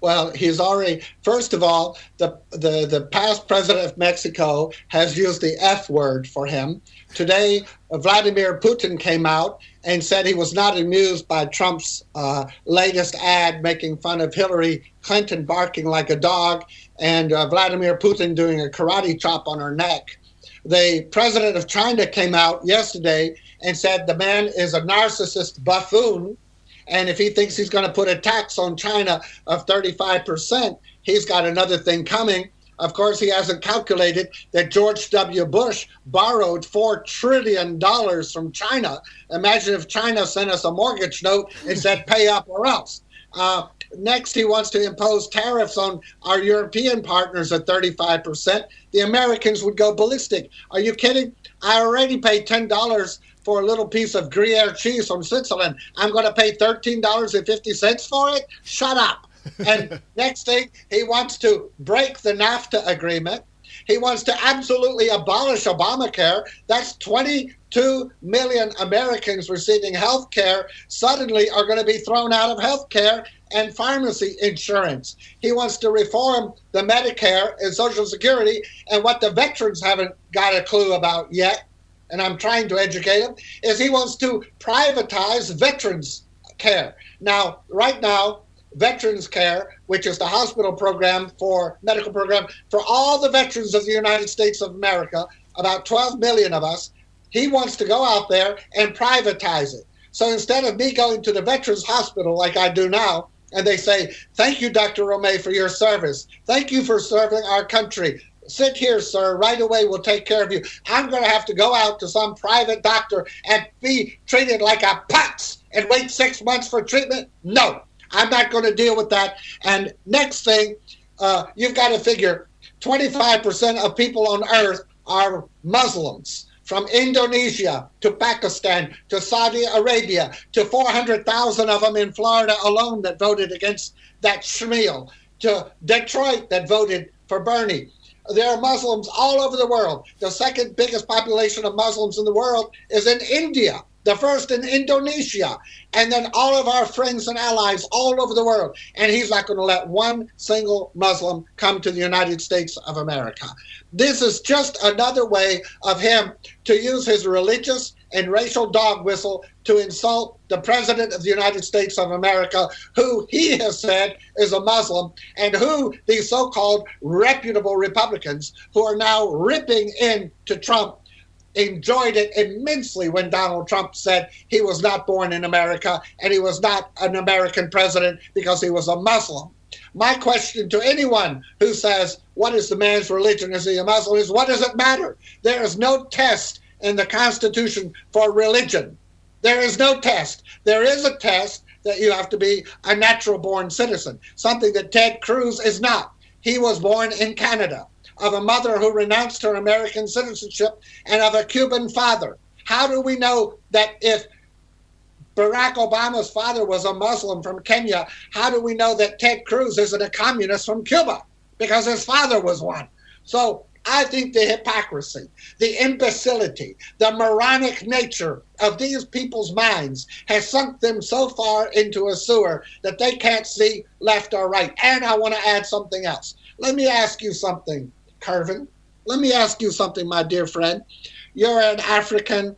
F: Well, he's already, first of all, the past president of Mexico has used the F word for him. Today, Vladimir Putin came out and said he was not amused by Trump's latest ad making fun of Hillary Clinton barking like a dog and Vladimir Putin doing a karate chop on her neck. The president of China came out yesterday and said the man is a narcissist buffoon. And if he thinks he's going to put a tax on China of 35%, he's got another thing coming. Of course, he hasn't calculated that George W. Bush borrowed $4 trillion from China. Imagine if China sent us a mortgage note and said, pay up or else. Next, he wants to impose tariffs on our European partners at 35%. The Americans would go ballistic. Are you kidding? I already paid $10 for a little piece of Gruyere cheese from Switzerland. I'm going to pay $13.50 for it? Shut up. And next thing, he wants to break the NAFTA agreement. He wants to absolutely abolish Obamacare. That's 22 million Americans receiving health care suddenly are going to be thrown out of health care and pharmacy insurance. He wants to reform the Medicare and Social Security, and what the veterans haven't got a clue about yet, and I'm trying to educate him, is he wants to privatize veterans care. Now, right now, Veterans Care, which is the hospital program for medical program for all the veterans of the United States of America, about 12 million of us, he wants to go out there and privatize it. So instead of me going to the Veterans Hospital like I do now, and they say, thank you, Dr. Romay, for your service. Thank you for serving our country. Sit here, sir. Right away, we'll take care of you. I'm going to have to go out to some private doctor and be treated like a putz and wait 6 months for treatment? No. I'm not going to deal with that. And next thing, you've got to figure 25% of people on earth are Muslims. From Indonesia to Pakistan to Saudi Arabia to 400,000 of them in Florida alone that voted against that Schmiel, to Detroit that voted for Bernie. There are Muslims all over the world. The second biggest population of Muslims in the world is in India. The first in Indonesia, and then all of our friends and allies all over the world. And he's not going to let one single Muslim come to the United States of America. This is just another way of him to use his religious and racial dog whistle to insult the President of the United States of America, who he has said is a Muslim, and who these so-called reputable Republicans who are now ripping into Trump enjoyed it immensely when Donald Trump said he was not born in America and he was not an American president because he was a Muslim. My question to anyone who says, what is the man's religion? Is he a Muslim? Is what does it matter? There is no test in the Constitution for religion. There is no test. There is a test that you have to be a natural born citizen, something that Ted Cruz is not. He was born in Canada, of a mother who renounced her American citizenship and of a Cuban father. How do we know that if Barack Obama's father was a Muslim from Kenya, how do we know that Ted Cruz isn't a communist from Cuba? Because his father was one. So I think the hypocrisy, the imbecility, the moronic nature of these people's minds has sunk them so far into a sewer that they can't see left or right. And I want to add something else. Let me ask you something, Kervin. Let me ask you something, my dear friend. You're an African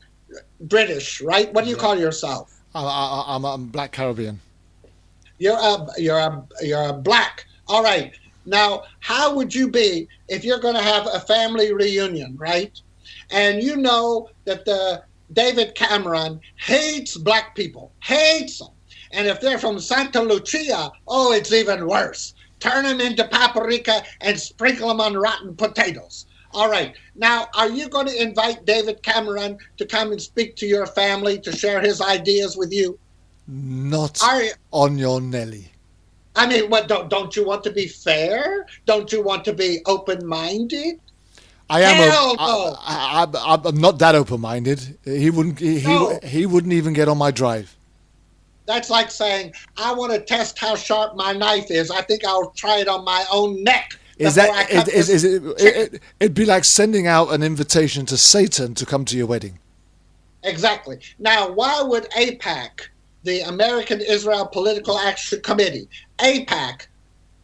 F: British, right? What do you call yourself?
A: I'm Black Caribbean.
F: You're a black. All right. Now, how would you be if you're going to have a family reunion, right? And you know that David Cameron hates black people, hates them. And if they're from Santa Lucia, oh, it's even worse. Turn them into paprika and sprinkle them on rotten potatoes. All right. Now, are you going to invite David Cameron to come and speak to your family to share his ideas with you?
A: Not on your Nelly.
F: I mean, what? Don't you want to be fair? Don't you want to be open-minded?
A: I am.
F: Hell no.
A: I'm not that open-minded. He wouldn't. He wouldn't even get on my drive.
F: That's like saying, I want to test how sharp my knife is. I think I'll try it on my own neck.
A: It'd be like sending out an invitation to Satan to come to your wedding.
F: Exactly. Now, why would AIPAC, the American Israel Political Action Committee, AIPAC,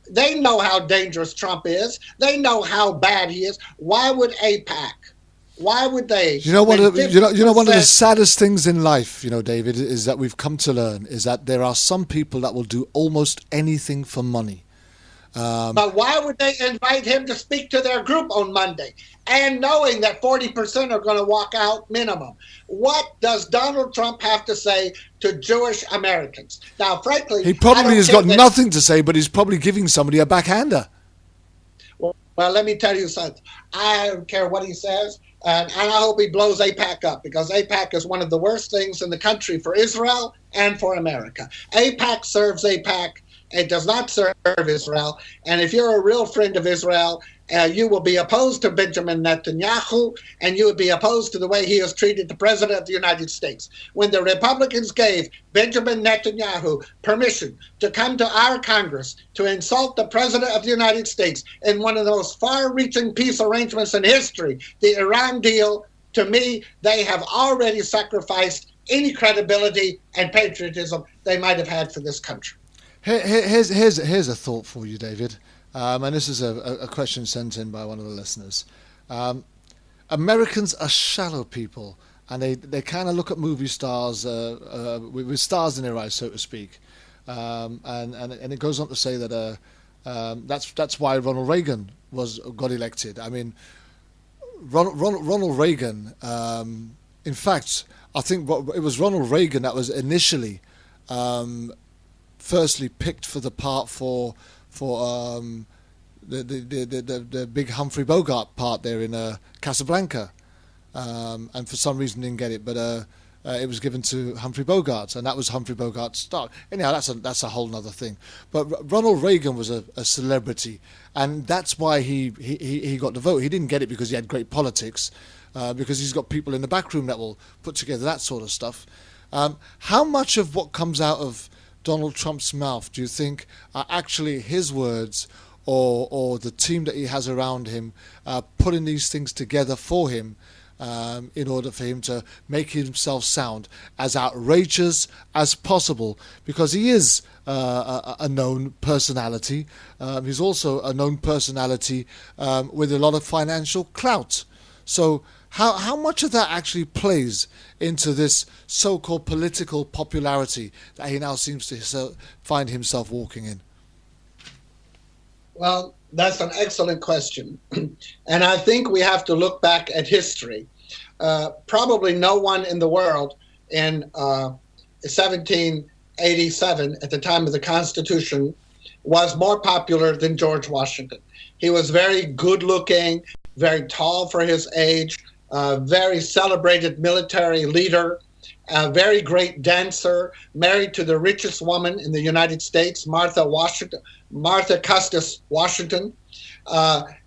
F: they know how dangerous Trump is. They know how bad he is. Why would AIPAC? Why would they?
A: You know one of the saddest things in life, David, is that we've come to learn is that there are some people that will do almost anything for money.
F: But why would they invite him to speak to their group on Monday? And knowing that 40% are going to walk out minimum. What does Donald Trump have to say to Jewish Americans? Now, frankly,
A: he probably has got nothing to say, but he's probably giving somebody a backhander.
F: Well, let me tell you something. I don't care what he says, and I hope he blows AIPAC up, because AIPAC is one of the worst things in the country for Israel and for America. AIPAC serves AIPAC. It does not serve Israel. And if you're a real friend of Israel, you will be opposed to Benjamin Netanyahu, and you would be opposed to the way he has treated the President of the United States. When the Republicans gave Benjamin Netanyahu permission to come to our Congress to insult the President of the United States in one of the most far-reaching peace arrangements in history, the Iran deal, to me, they have already sacrificed any credibility and patriotism they might have had for this country.
A: Here's a thought for you, David, and this is a question sent in by one of the listeners. Americans are shallow people, and they kind of look at movie stars with stars in their eyes, so to speak, and it goes on to say that that's why Ronald Reagan got elected. I mean, Ronald Reagan. In fact, I think it was Ronald Reagan that was initially. Firstly picked for the part for the big Humphrey Bogart part there in Casablanca, and for some reason didn't get it, but it was given to Humphrey Bogart, and that was Humphrey Bogart's star. Anyhow, that's a whole nother thing. But Ronald Reagan was a celebrity, and that's why he got the vote. He didn't get it because he had great politics, because he's got people in the back room that will put together that sort of stuff. How much of what comes out of Donald Trump's mouth do you think are actually his words, or the team that he has around him putting these things together for him in order for him to make himself sound as outrageous as possible? Because he is a known personality. He's also a known personality with a lot of financial clout. So how much of that actually plays into this so-called political popularity that he now seems to find himself walking in?
F: Well, that's an excellent question. And I think we have to look back at history. Probably no one in the world in 1787, at the time of the Constitution, was more popular than George Washington. He was very good-looking, very tall for his age, very celebrated military leader, a very great dancer, married to the richest woman in the United States, Martha Custis Washington,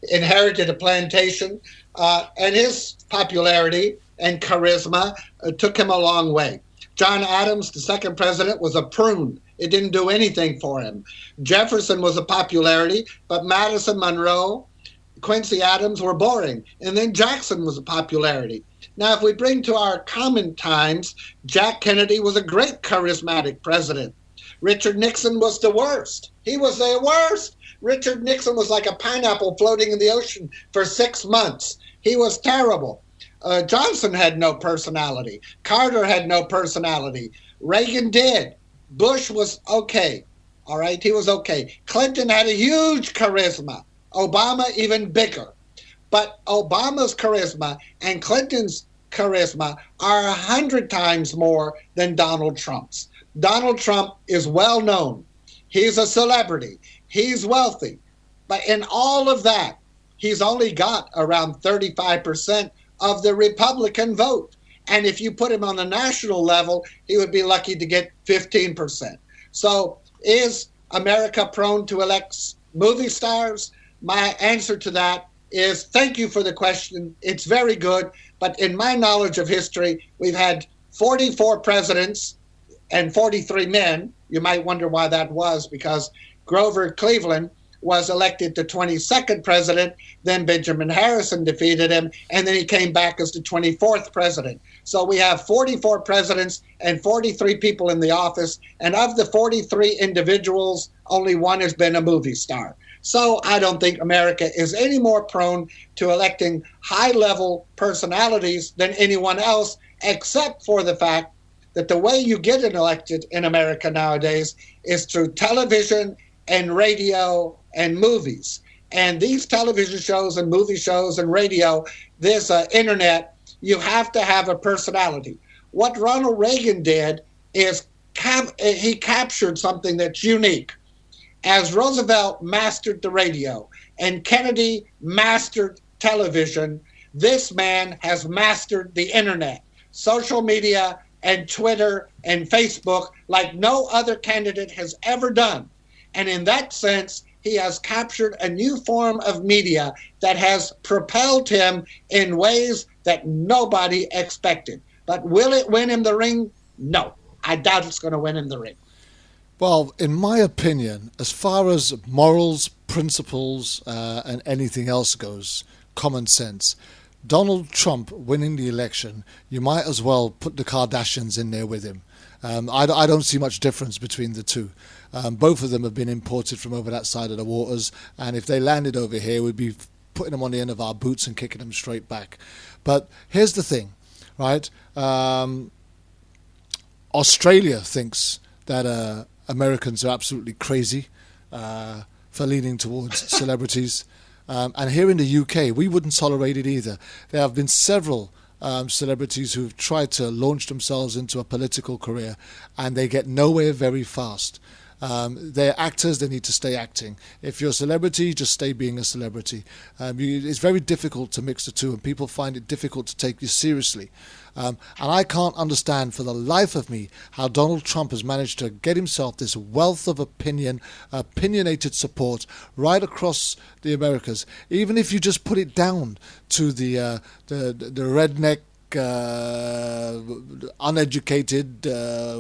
F: inherited a plantation, and his popularity and charisma took him a long way. John Adams, the second president, was a prune. It didn't do anything for him. Jefferson was a popularity, but Madison, Monroe, Quincy Adams were boring. And then Jackson was a popularity. Now, if we bring to our common times, Jack Kennedy was a great charismatic president. Richard Nixon was the worst. He was the worst. Richard Nixon was like a pineapple floating in the ocean for 6 months. He was terrible. Johnson had no personality. Carter had no personality. Reagan did. Bush was okay. All right, he was okay. Clinton had a huge charisma. Obama even bigger. But Obama's charisma and Clinton's charisma are 100 times more than Donald Trump's. Donald Trump is well known. He's a celebrity. He's wealthy. But in all of that, he's only got around 35% of the Republican vote. And if you put him on the national level, he would be lucky to get 15%. So is America prone to elect movie stars? My answer to that is thank you for the question. It's very good. But in my knowledge of history, we've had 44 presidents and 43 men. You might wonder why that was, because Grover Cleveland was elected the 22nd president, then Benjamin Harrison defeated him, and then he came back as the 24th president. So we have 44 presidents and 43 people in the office, and of the 43 individuals, only one has been a movie star. So I don't think America is any more prone to electing high-level personalities than anyone else, except for the fact that the way you get elected in America nowadays is through television and radio and movies. And these television shows and movie shows and radio, this internet, you have to have a personality. What Ronald Reagan did is he captured something that's unique. As Roosevelt mastered the radio and Kennedy mastered television, this man has mastered the internet, social media, and Twitter and Facebook like no other candidate has ever done. And in that sense, he has captured a new form of media that has propelled him in ways that nobody expected. But will it win him the ring? No, I doubt it's going to win him the ring.
A: Well, in my opinion, as far as morals, principles, and anything else goes, common sense, Donald Trump winning the election, you might as well put the Kardashians in there with him. I don't see much difference between the two. Both of them have been imported from over that side of the waters, and if they landed over here, we'd be putting them on the end of our boots and kicking them straight back. But here's the thing, right? Australia thinks that Americans are absolutely crazy for leaning towards celebrities. And here in the UK, we wouldn't tolerate it either. There have been several celebrities who've tried to launch themselves into a political career, and they get nowhere very fast. They're actors, they need to stay acting. If you're a celebrity, just stay being a celebrity. It's very difficult to mix the two, and people find it difficult to take you seriously. And I can't understand for the life of me how Donald Trump has managed to get himself this wealth of opinionated support right across the Americas. Even if you just put it down to the redneck, uneducated,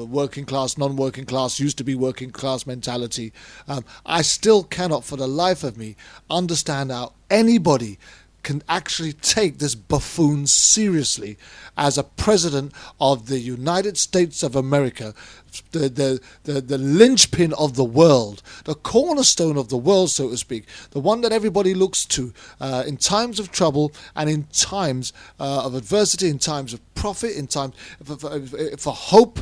A: working class, non-working class, used to be working class mentality, I still cannot for the life of me understand how anybody can actually take this buffoon seriously as a president of the United States of America, the linchpin of the world, the cornerstone of the world, so to speak, the one that everybody looks to in times of trouble and in times of adversity, in times of profit, in times for hope,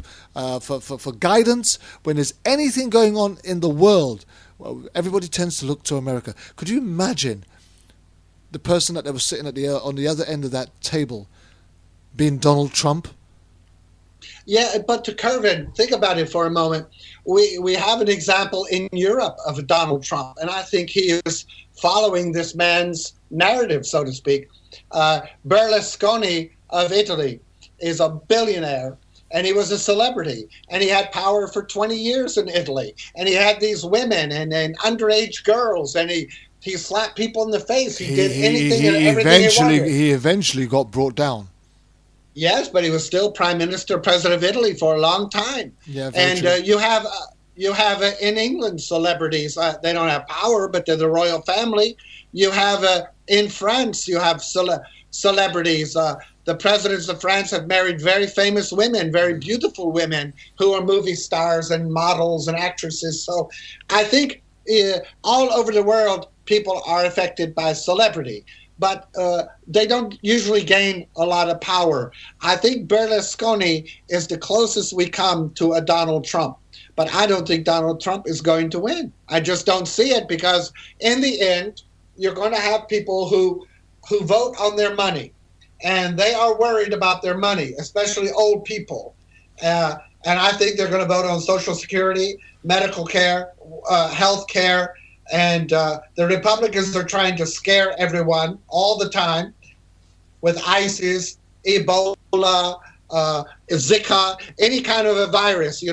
A: for guidance. When there's anything going on in the world, well, everybody tends to look to America. Could you imagine the person that they were sitting on the other end of that table being Donald Trump?
F: Yeah, but to Kervin, think about it for a moment. We have an example in Europe of Donald Trump, and I think he is following this man's narrative, so to speak. Berlusconi of Italy is a billionaire, and he was a celebrity, and he had power for 20 years in Italy, and he had these women and underage girls, and he slapped people in the face. He did anything and everything he wanted.
A: He eventually got brought down.
F: Yes, but he was still prime minister, president of Italy for a long time.
A: Yeah,
F: and you have in England celebrities. They don't have power, but they're the royal family. You have In France, you have celebrities. The presidents of France have married very famous women, very beautiful women who are movie stars and models and actresses. So I think all over the world, people are affected by celebrity, but they don't usually gain a lot of power. I think Berlusconi is the closest we come to a Donald Trump, but I don't think Donald Trump is going to win. I just don't see it, because in the end, you're going to have people who vote on their money. And they are worried about their money, especially old people. And I think they're going to vote on Social Security, medical care, health care. And the Republicans are trying to scare everyone all the time with ISIS, Ebola, Zika, any kind of a virus.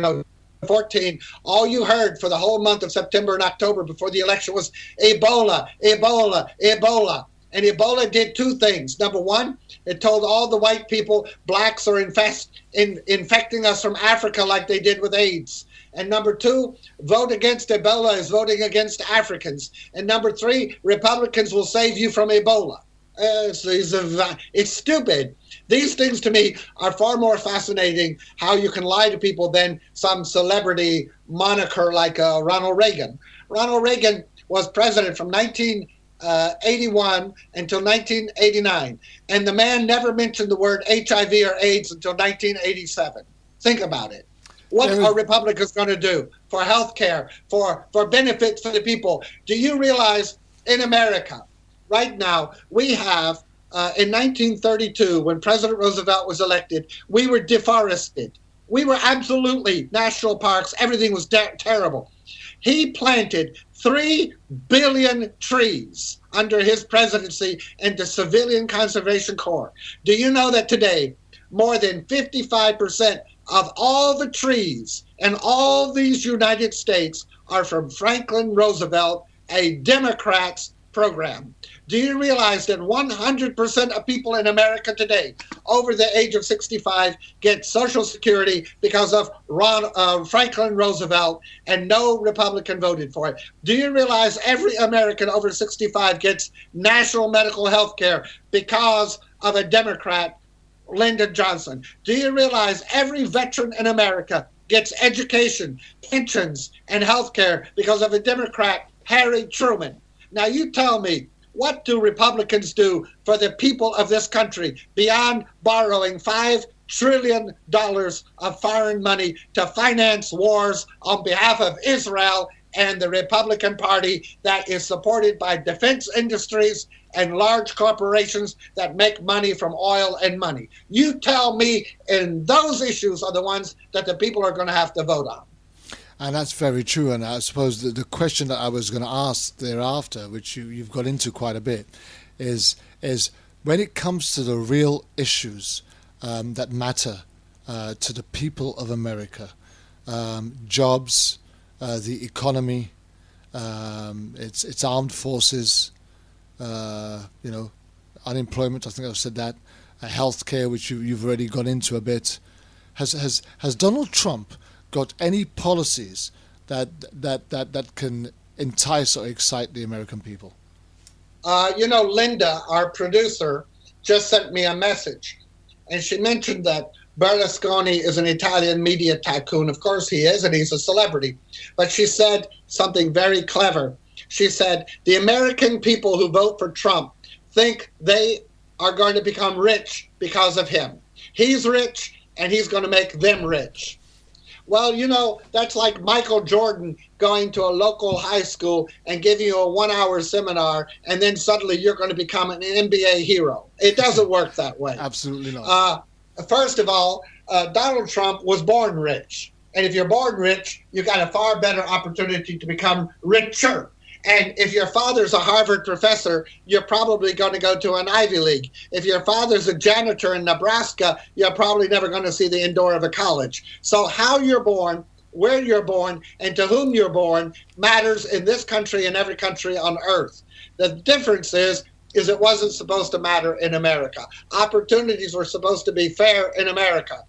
F: 14, all you heard for the whole month of September and October before the election was Ebola, Ebola, Ebola. And Ebola did two things. Number one, it told all the white people blacks are infecting us from Africa like they did with AIDS. And number two, vote against Ebola is voting against Africans. And number three, Republicans will save you from Ebola. It's stupid. These things to me are far more fascinating, how you can lie to people, than some celebrity moniker like Ronald Reagan. Ronald Reagan was president from 1981 until 1989. And the man never mentioned the word HIV or AIDS until 1987. Think about it. What are Republicans going to do for health care, for benefits for the people? Do you realize in America, right now, we have, in 1932, when President Roosevelt was elected, we were deforested. We were absolutely national parks. Everything was terrible. He planted 3 billion trees under his presidency in the Civilian Conservation Corps. Do you know that today, more than 55% of all the trees in all these United States are from Franklin Roosevelt, a Democrat's program? Do you realize that 100% of people in America today over the age of 65 get Social Security because of Franklin Roosevelt, and no Republican voted for it? Do you realize every American over 65 gets national medical health care because of a Democrat, Lyndon Johnson? Do you realize every veteran in America gets education, pensions, and health care because of a Democrat, Harry Truman? Now you tell me, what do Republicans do for the people of this country beyond borrowing $5 trillion of foreign money to finance wars on behalf of Israel and the Republican Party that is supported by defense industries and large corporations that make money from oil and money? You tell me, and those issues are the ones that the people are going to have to vote on.
A: And that's very true. And I suppose the question that I was going to ask thereafter, which you've got into quite a bit, is when it comes to the real issues that matter to the people of America, jobs, the economy, its armed forces, unemployment. I think I've said that. Healthcare, which you've already gone into a bit. Has Donald Trump got any policies that can entice or excite the American people?
F: Linda, our producer, just sent me a message, and she mentioned that Berlusconi is an Italian media tycoon. Of course he is, and he's a celebrity. But she said something very clever. She said, the American people who vote for Trump think they are going to become rich because of him. He's rich, and he's going to make them rich. Well, that's like Michael Jordan going to a local high school and giving you a 1-hour seminar, and then suddenly you're going to become an NBA hero. It doesn't work that way.
A: Absolutely not.
F: First of all, Donald Trump was born rich. And if you're born rich, you got a far better opportunity to become richer. And if your father's a Harvard professor, you're probably going to go to an Ivy League. If your father's a janitor in Nebraska, you're probably never going to see the indoor of a college. So how you're born, where you're born, and to whom you're born matters in this country and every country on earth. The difference is it wasn't supposed to matter in America. Opportunities were supposed to be fair in America.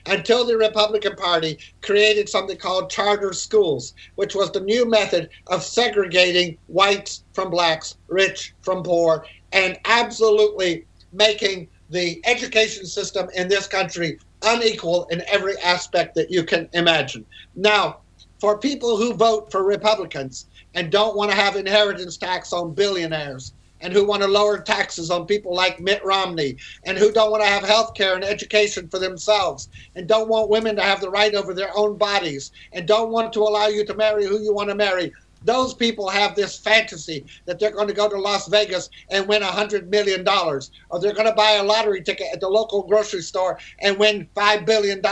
F: until the Republican Party created something called charter schools, which was the new method of segregating whites from blacks, rich from poor, and absolutely making the education system in this country unequal in every aspect that you can imagine. Now, for people who vote for Republicans and don't want to have inheritance tax on billionaires, and who want to lower taxes on people like Mitt Romney, and who don't want to have health care and education for themselves, and don't want women to have the right over their own bodies, and don't want to allow you to marry who you want to marry, those people have this fantasy that they're going to go to Las Vegas and win $100 million, or they're going to buy a lottery ticket at the local grocery store and win $5 billion.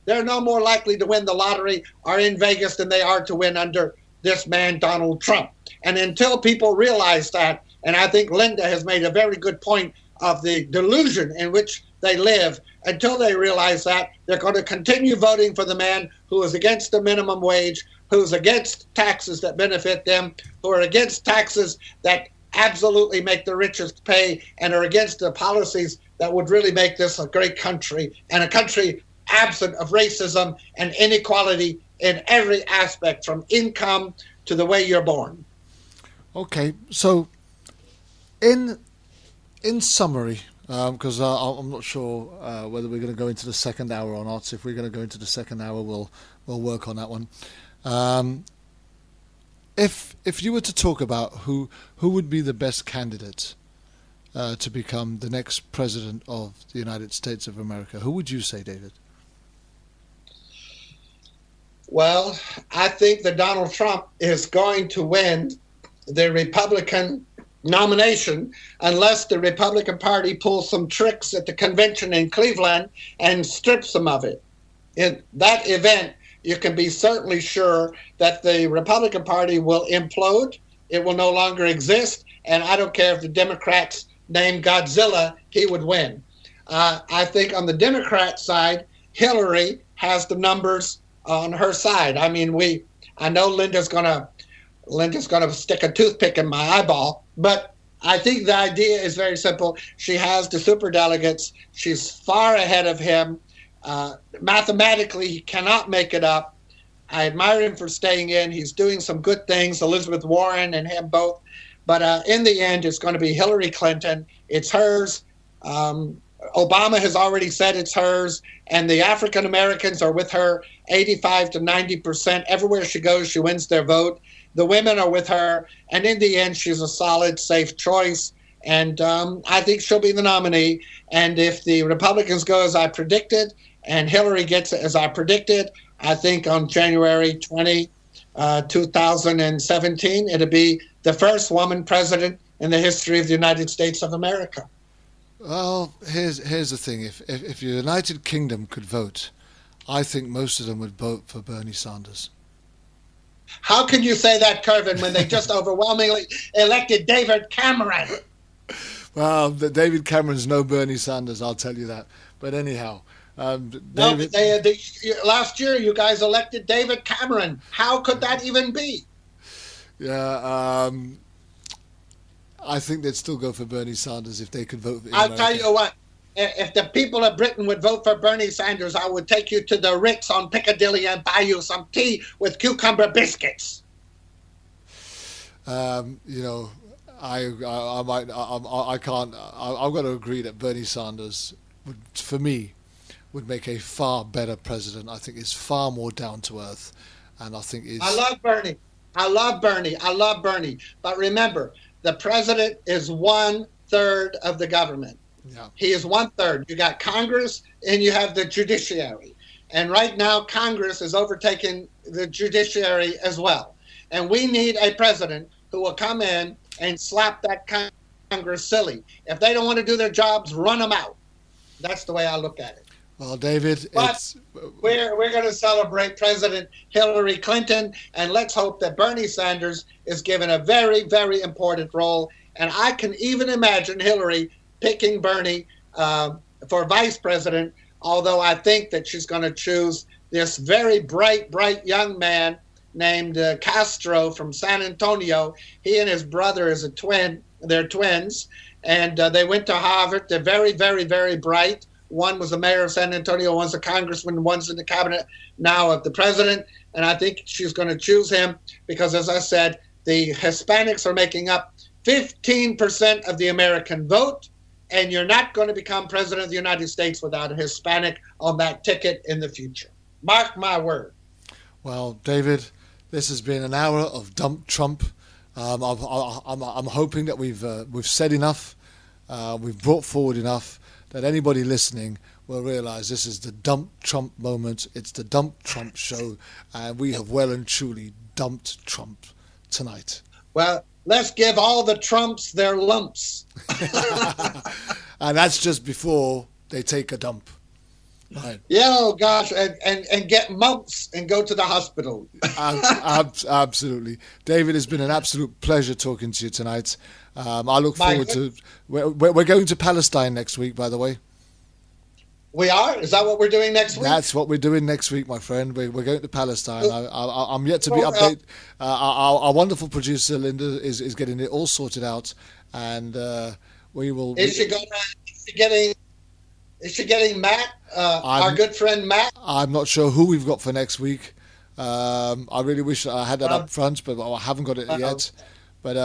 F: They're no more likely to win the lottery or in Vegas than they are to win under this man, Donald Trump. And until people realize that, and I think Linda has made a very good point of the delusion in which they live, until they realize that, they're going to continue voting for the man who is against the minimum wage, who's against taxes that benefit them, who are against taxes that absolutely make the richest pay, and are against the policies that would really make this a great country, and a country absent of racism and inequality in every aspect, from income to the way you're born.
A: Okay, so in summary, because I'm not sure whether we're going to go into the second hour or not. If we're going to go into the second hour, we'll work on that one. If you were to talk about who would be the best candidate to become the next president of the United States of America, who would you say, David?
F: Well, I think that Donald Trump is going to win the Republican nomination unless the Republican Party pulls some tricks at the convention in Cleveland and strips them of it. In that event, you can be certainly sure that the Republican Party will implode. It will no longer exist. And I don't care if the Democrats name Godzilla, he would win. I think on the Democrat side, Hillary has the numbers on her side. I mean, I know Linda's gonna stick a toothpick in my eyeball, but I think the idea is very simple. She has the superdelegates. She's far ahead of him. Mathematically, he cannot make it up. I admire him for staying in. He's doing some good things, Elizabeth Warren and him both. But in the end, it's going to be Hillary Clinton. It's hers. Obama has already said it's hers, and the African Americans are with her 85 to 90%. Everywhere she goes, she wins their vote. The women are with her, and in the end, she's a solid, safe choice. And I think she'll be the nominee. And if the Republicans go as I predicted, and Hillary gets it as I predicted, I think on January 20, 2017, it'll be the first woman president in the history of the United States of America.
A: Well, here's the thing. If the United Kingdom could vote, I think most of them would vote for Bernie Sanders.
F: How can you say that, Kervin, when they just overwhelmingly elected David Cameron?
A: Well, David Cameron's no Bernie Sanders, I'll tell you that. But anyhow,
F: David... last year you guys elected David Cameron. How could that even be?
A: Yeah, I think they'd still go for Bernie Sanders if they could vote for
F: I'll tell you what. If the people of Britain would vote for Bernie Sanders, I would take you to the Ritz on Piccadilly and buy you some tea with cucumber biscuits.
A: You know, I've got to agree that Bernie Sanders, for me, would make a far better president. I think he's far more down to earth, and I think he's...
F: I love Bernie. But remember, the president is 1/3 of the government.
A: Yeah.
F: He is 1/3. You got Congress and you have the judiciary. And right now, Congress is overtaking the judiciary as well. And we need a president who will come in and slap that Congress silly. If they don't want to do their jobs, run them out. That's the way I look at it.
A: Well, David,
F: we're going to celebrate President Hillary Clinton, and let's hope that Bernie Sanders is given a very, very important role. And I can even imagine Hillary picking Bernie for vice president, although I think that she's going to choose this very bright young man named Castro from San Antonio. He and his brother is a twin. They're twins, and they went to Harvard. They're very, very, very bright, One was the mayor of San Antonio, one's a congressman, one's in the cabinet now of the president. And I think she's going to choose him because, as I said, the Hispanics are making up 15% of the American vote. And you're not going to become president of the United States without a Hispanic on that ticket in the future. Mark my word.
A: Well, David, this has been an hour of Dump Trump. I'm hoping that we've said enough, we've brought forward enough that anybody listening will realise this is the Dump Trump moment. It's the Dump Trump show, and we have well and truly dumped Trump tonight.
F: Well, let's give all the Trumps their lumps.
A: And that's just before they take a dump. Right.
F: Yeah, oh gosh, and get mumps and go to the hospital.
A: Absolutely. David, it's been an absolute pleasure talking to you tonight. I look forward to... We're going to Palestine next week, by the way.
F: We are? Is that what we're doing next week?
A: That's what we're doing next week, my friend. We're going to Palestine. I'm yet to be updated. Our wonderful producer, Linda, is getting it all sorted out. And we will... Is
F: she getting Matt, our good friend Matt?
A: I'm not sure who we've got for next week. I really wish I had that up front, but I haven't got it yet. But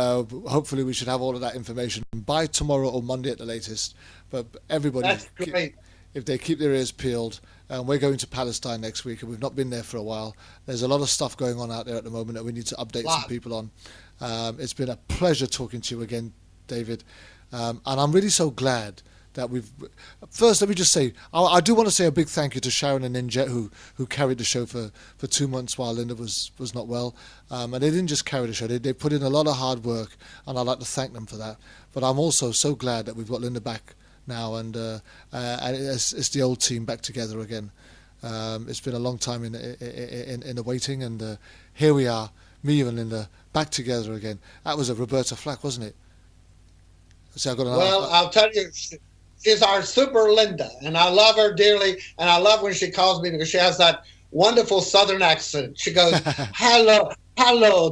A: hopefully we should have all of that information by tomorrow or Monday at the latest. But everybody,
F: that's great.
A: If they keep their ears peeled, we're going to Palestine next week, and we've not been there for a while. There's a lot of stuff going on out there at the moment that we need to update some people on. It's been a pleasure talking to you again, David. And I'm really so glad that we've... First, let me just say, I do want to say a big thank you to Sharon and Ninjet, who carried the show for 2 months while Linda was not well. And they didn't just carry the show, they put in a lot of hard work, and I'd like to thank them for that. But I'm also so glad that we've got Linda back now, and it's the old team back together again. It's been a long time in the waiting, and here we are, me, you and Linda, back together again. That was a Roberta Flack, wasn't it? See,
F: I'll tell you... She's our super Linda, and I love her dearly, and I love when she calls me because she has that wonderful Southern accent. She goes, hello,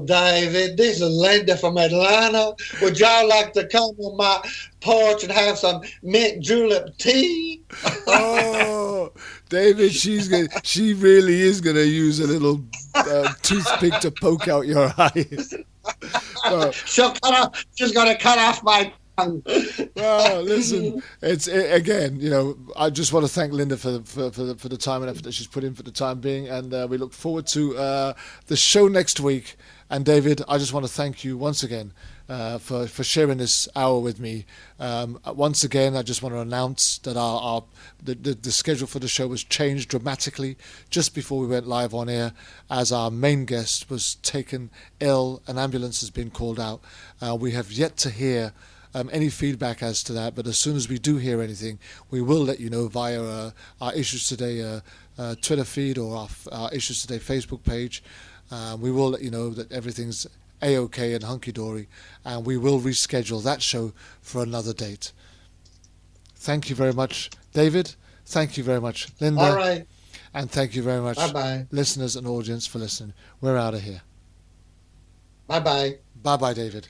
F: David. This is Linda from Atlanta. Would y'all like to come on my porch and have some mint julep tea?
A: Oh, David, she really is going to use a little toothpick to poke out your eyes.
F: She's going to cut off my...
A: Well, listen, again, I just want to thank Linda for the time and effort that she's put in for the time being, and we look forward to the show next week. And David, I just want to thank you once again for sharing this hour with me. Once again, I just want to announce that the schedule for the show was changed dramatically just before we went live on air, as our main guest was taken ill. An ambulance has been called out. We have yet to hear any feedback as to that, but as soon as we do hear anything, we will let you know via our Issues Today Twitter feed or our Issues Today Facebook page. We will let you know that everything's A-OK and hunky-dory, and we will reschedule that show for another date. Thank you very much, David. Thank you very much, Linda.
F: All right.
A: And thank you very much,
F: bye-bye,
A: listeners and audience, for listening. We're out of here.
F: Bye-bye.
A: Bye-bye, David.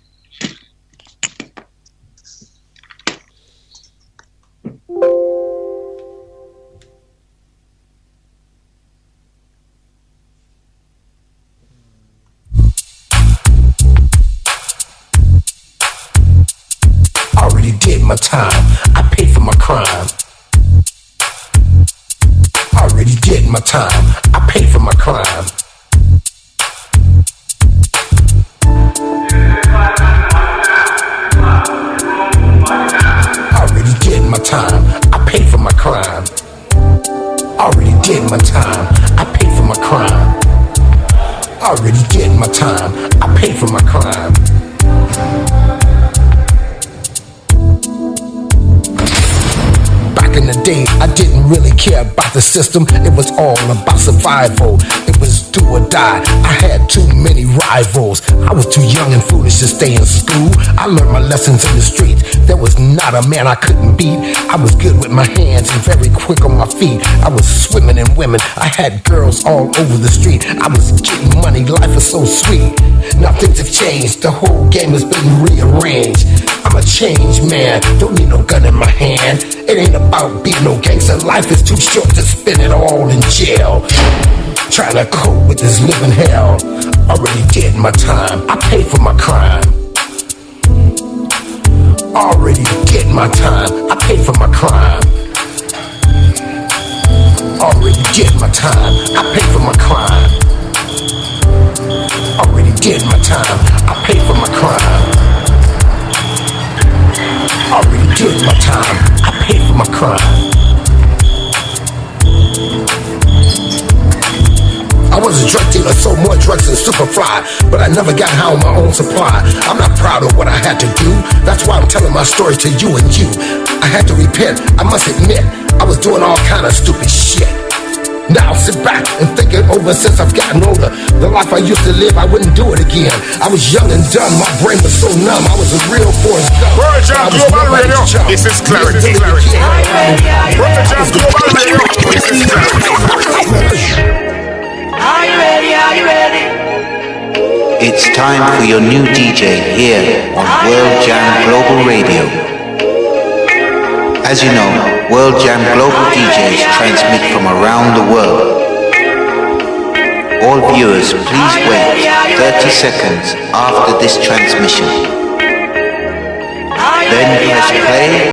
E: Did my time, I paid for my crime. Already did my time, I paid for my crime. Already did my time, I paid for my crime. Already did my time, I paid for my crime. Already did my time, I paid for my crime. In the day, I didn't really care about the system. It was all about survival. It was do or die. I had too many rivals. I was too young and foolish to stay in school. I learned my lessons in the street. There was not a man I couldn't beat. I was good with my hands and very quick on my feet. I was swimming in women. I had girls all over the street. I was getting money. Life was so sweet. Now things have changed. The whole game has been rearranged. I'm a changed man. Don't need no gun in my hand. It ain't about being no gangster. that life is too short to spend it all in jail. Trying to cope with this living hell. Already did my time, I paid for my crime. Already did my time, I paid for my crime. Already did my time, I paid for my crime. Already did my time, I paid for my crime. Already did my time, I paid for my crime. I was a drug dealer, sold more drugs than Superfly, but I never got high on my own supply. I'm not proud of what I had to do. That's why I'm telling my story to you and you. I had to repent, I must admit, I was doing all kind of stupid shit. Now sit back and think it over since I've gotten older. The life I used to live, I wouldn't do it again. I was young and dumb, my brain was so numb. I was a real Forrest Gump.
C: World Jam Global Radio, this is Clarity. World Jam Global Radio, this is Clarity.
G: Are you ready? Are you ready?
H: It's time for your new DJ here on World Jam Global Radio. As you know, World Jam Global DJs transmit from around the world. All viewers, please wait 30 seconds after this transmission. Then press play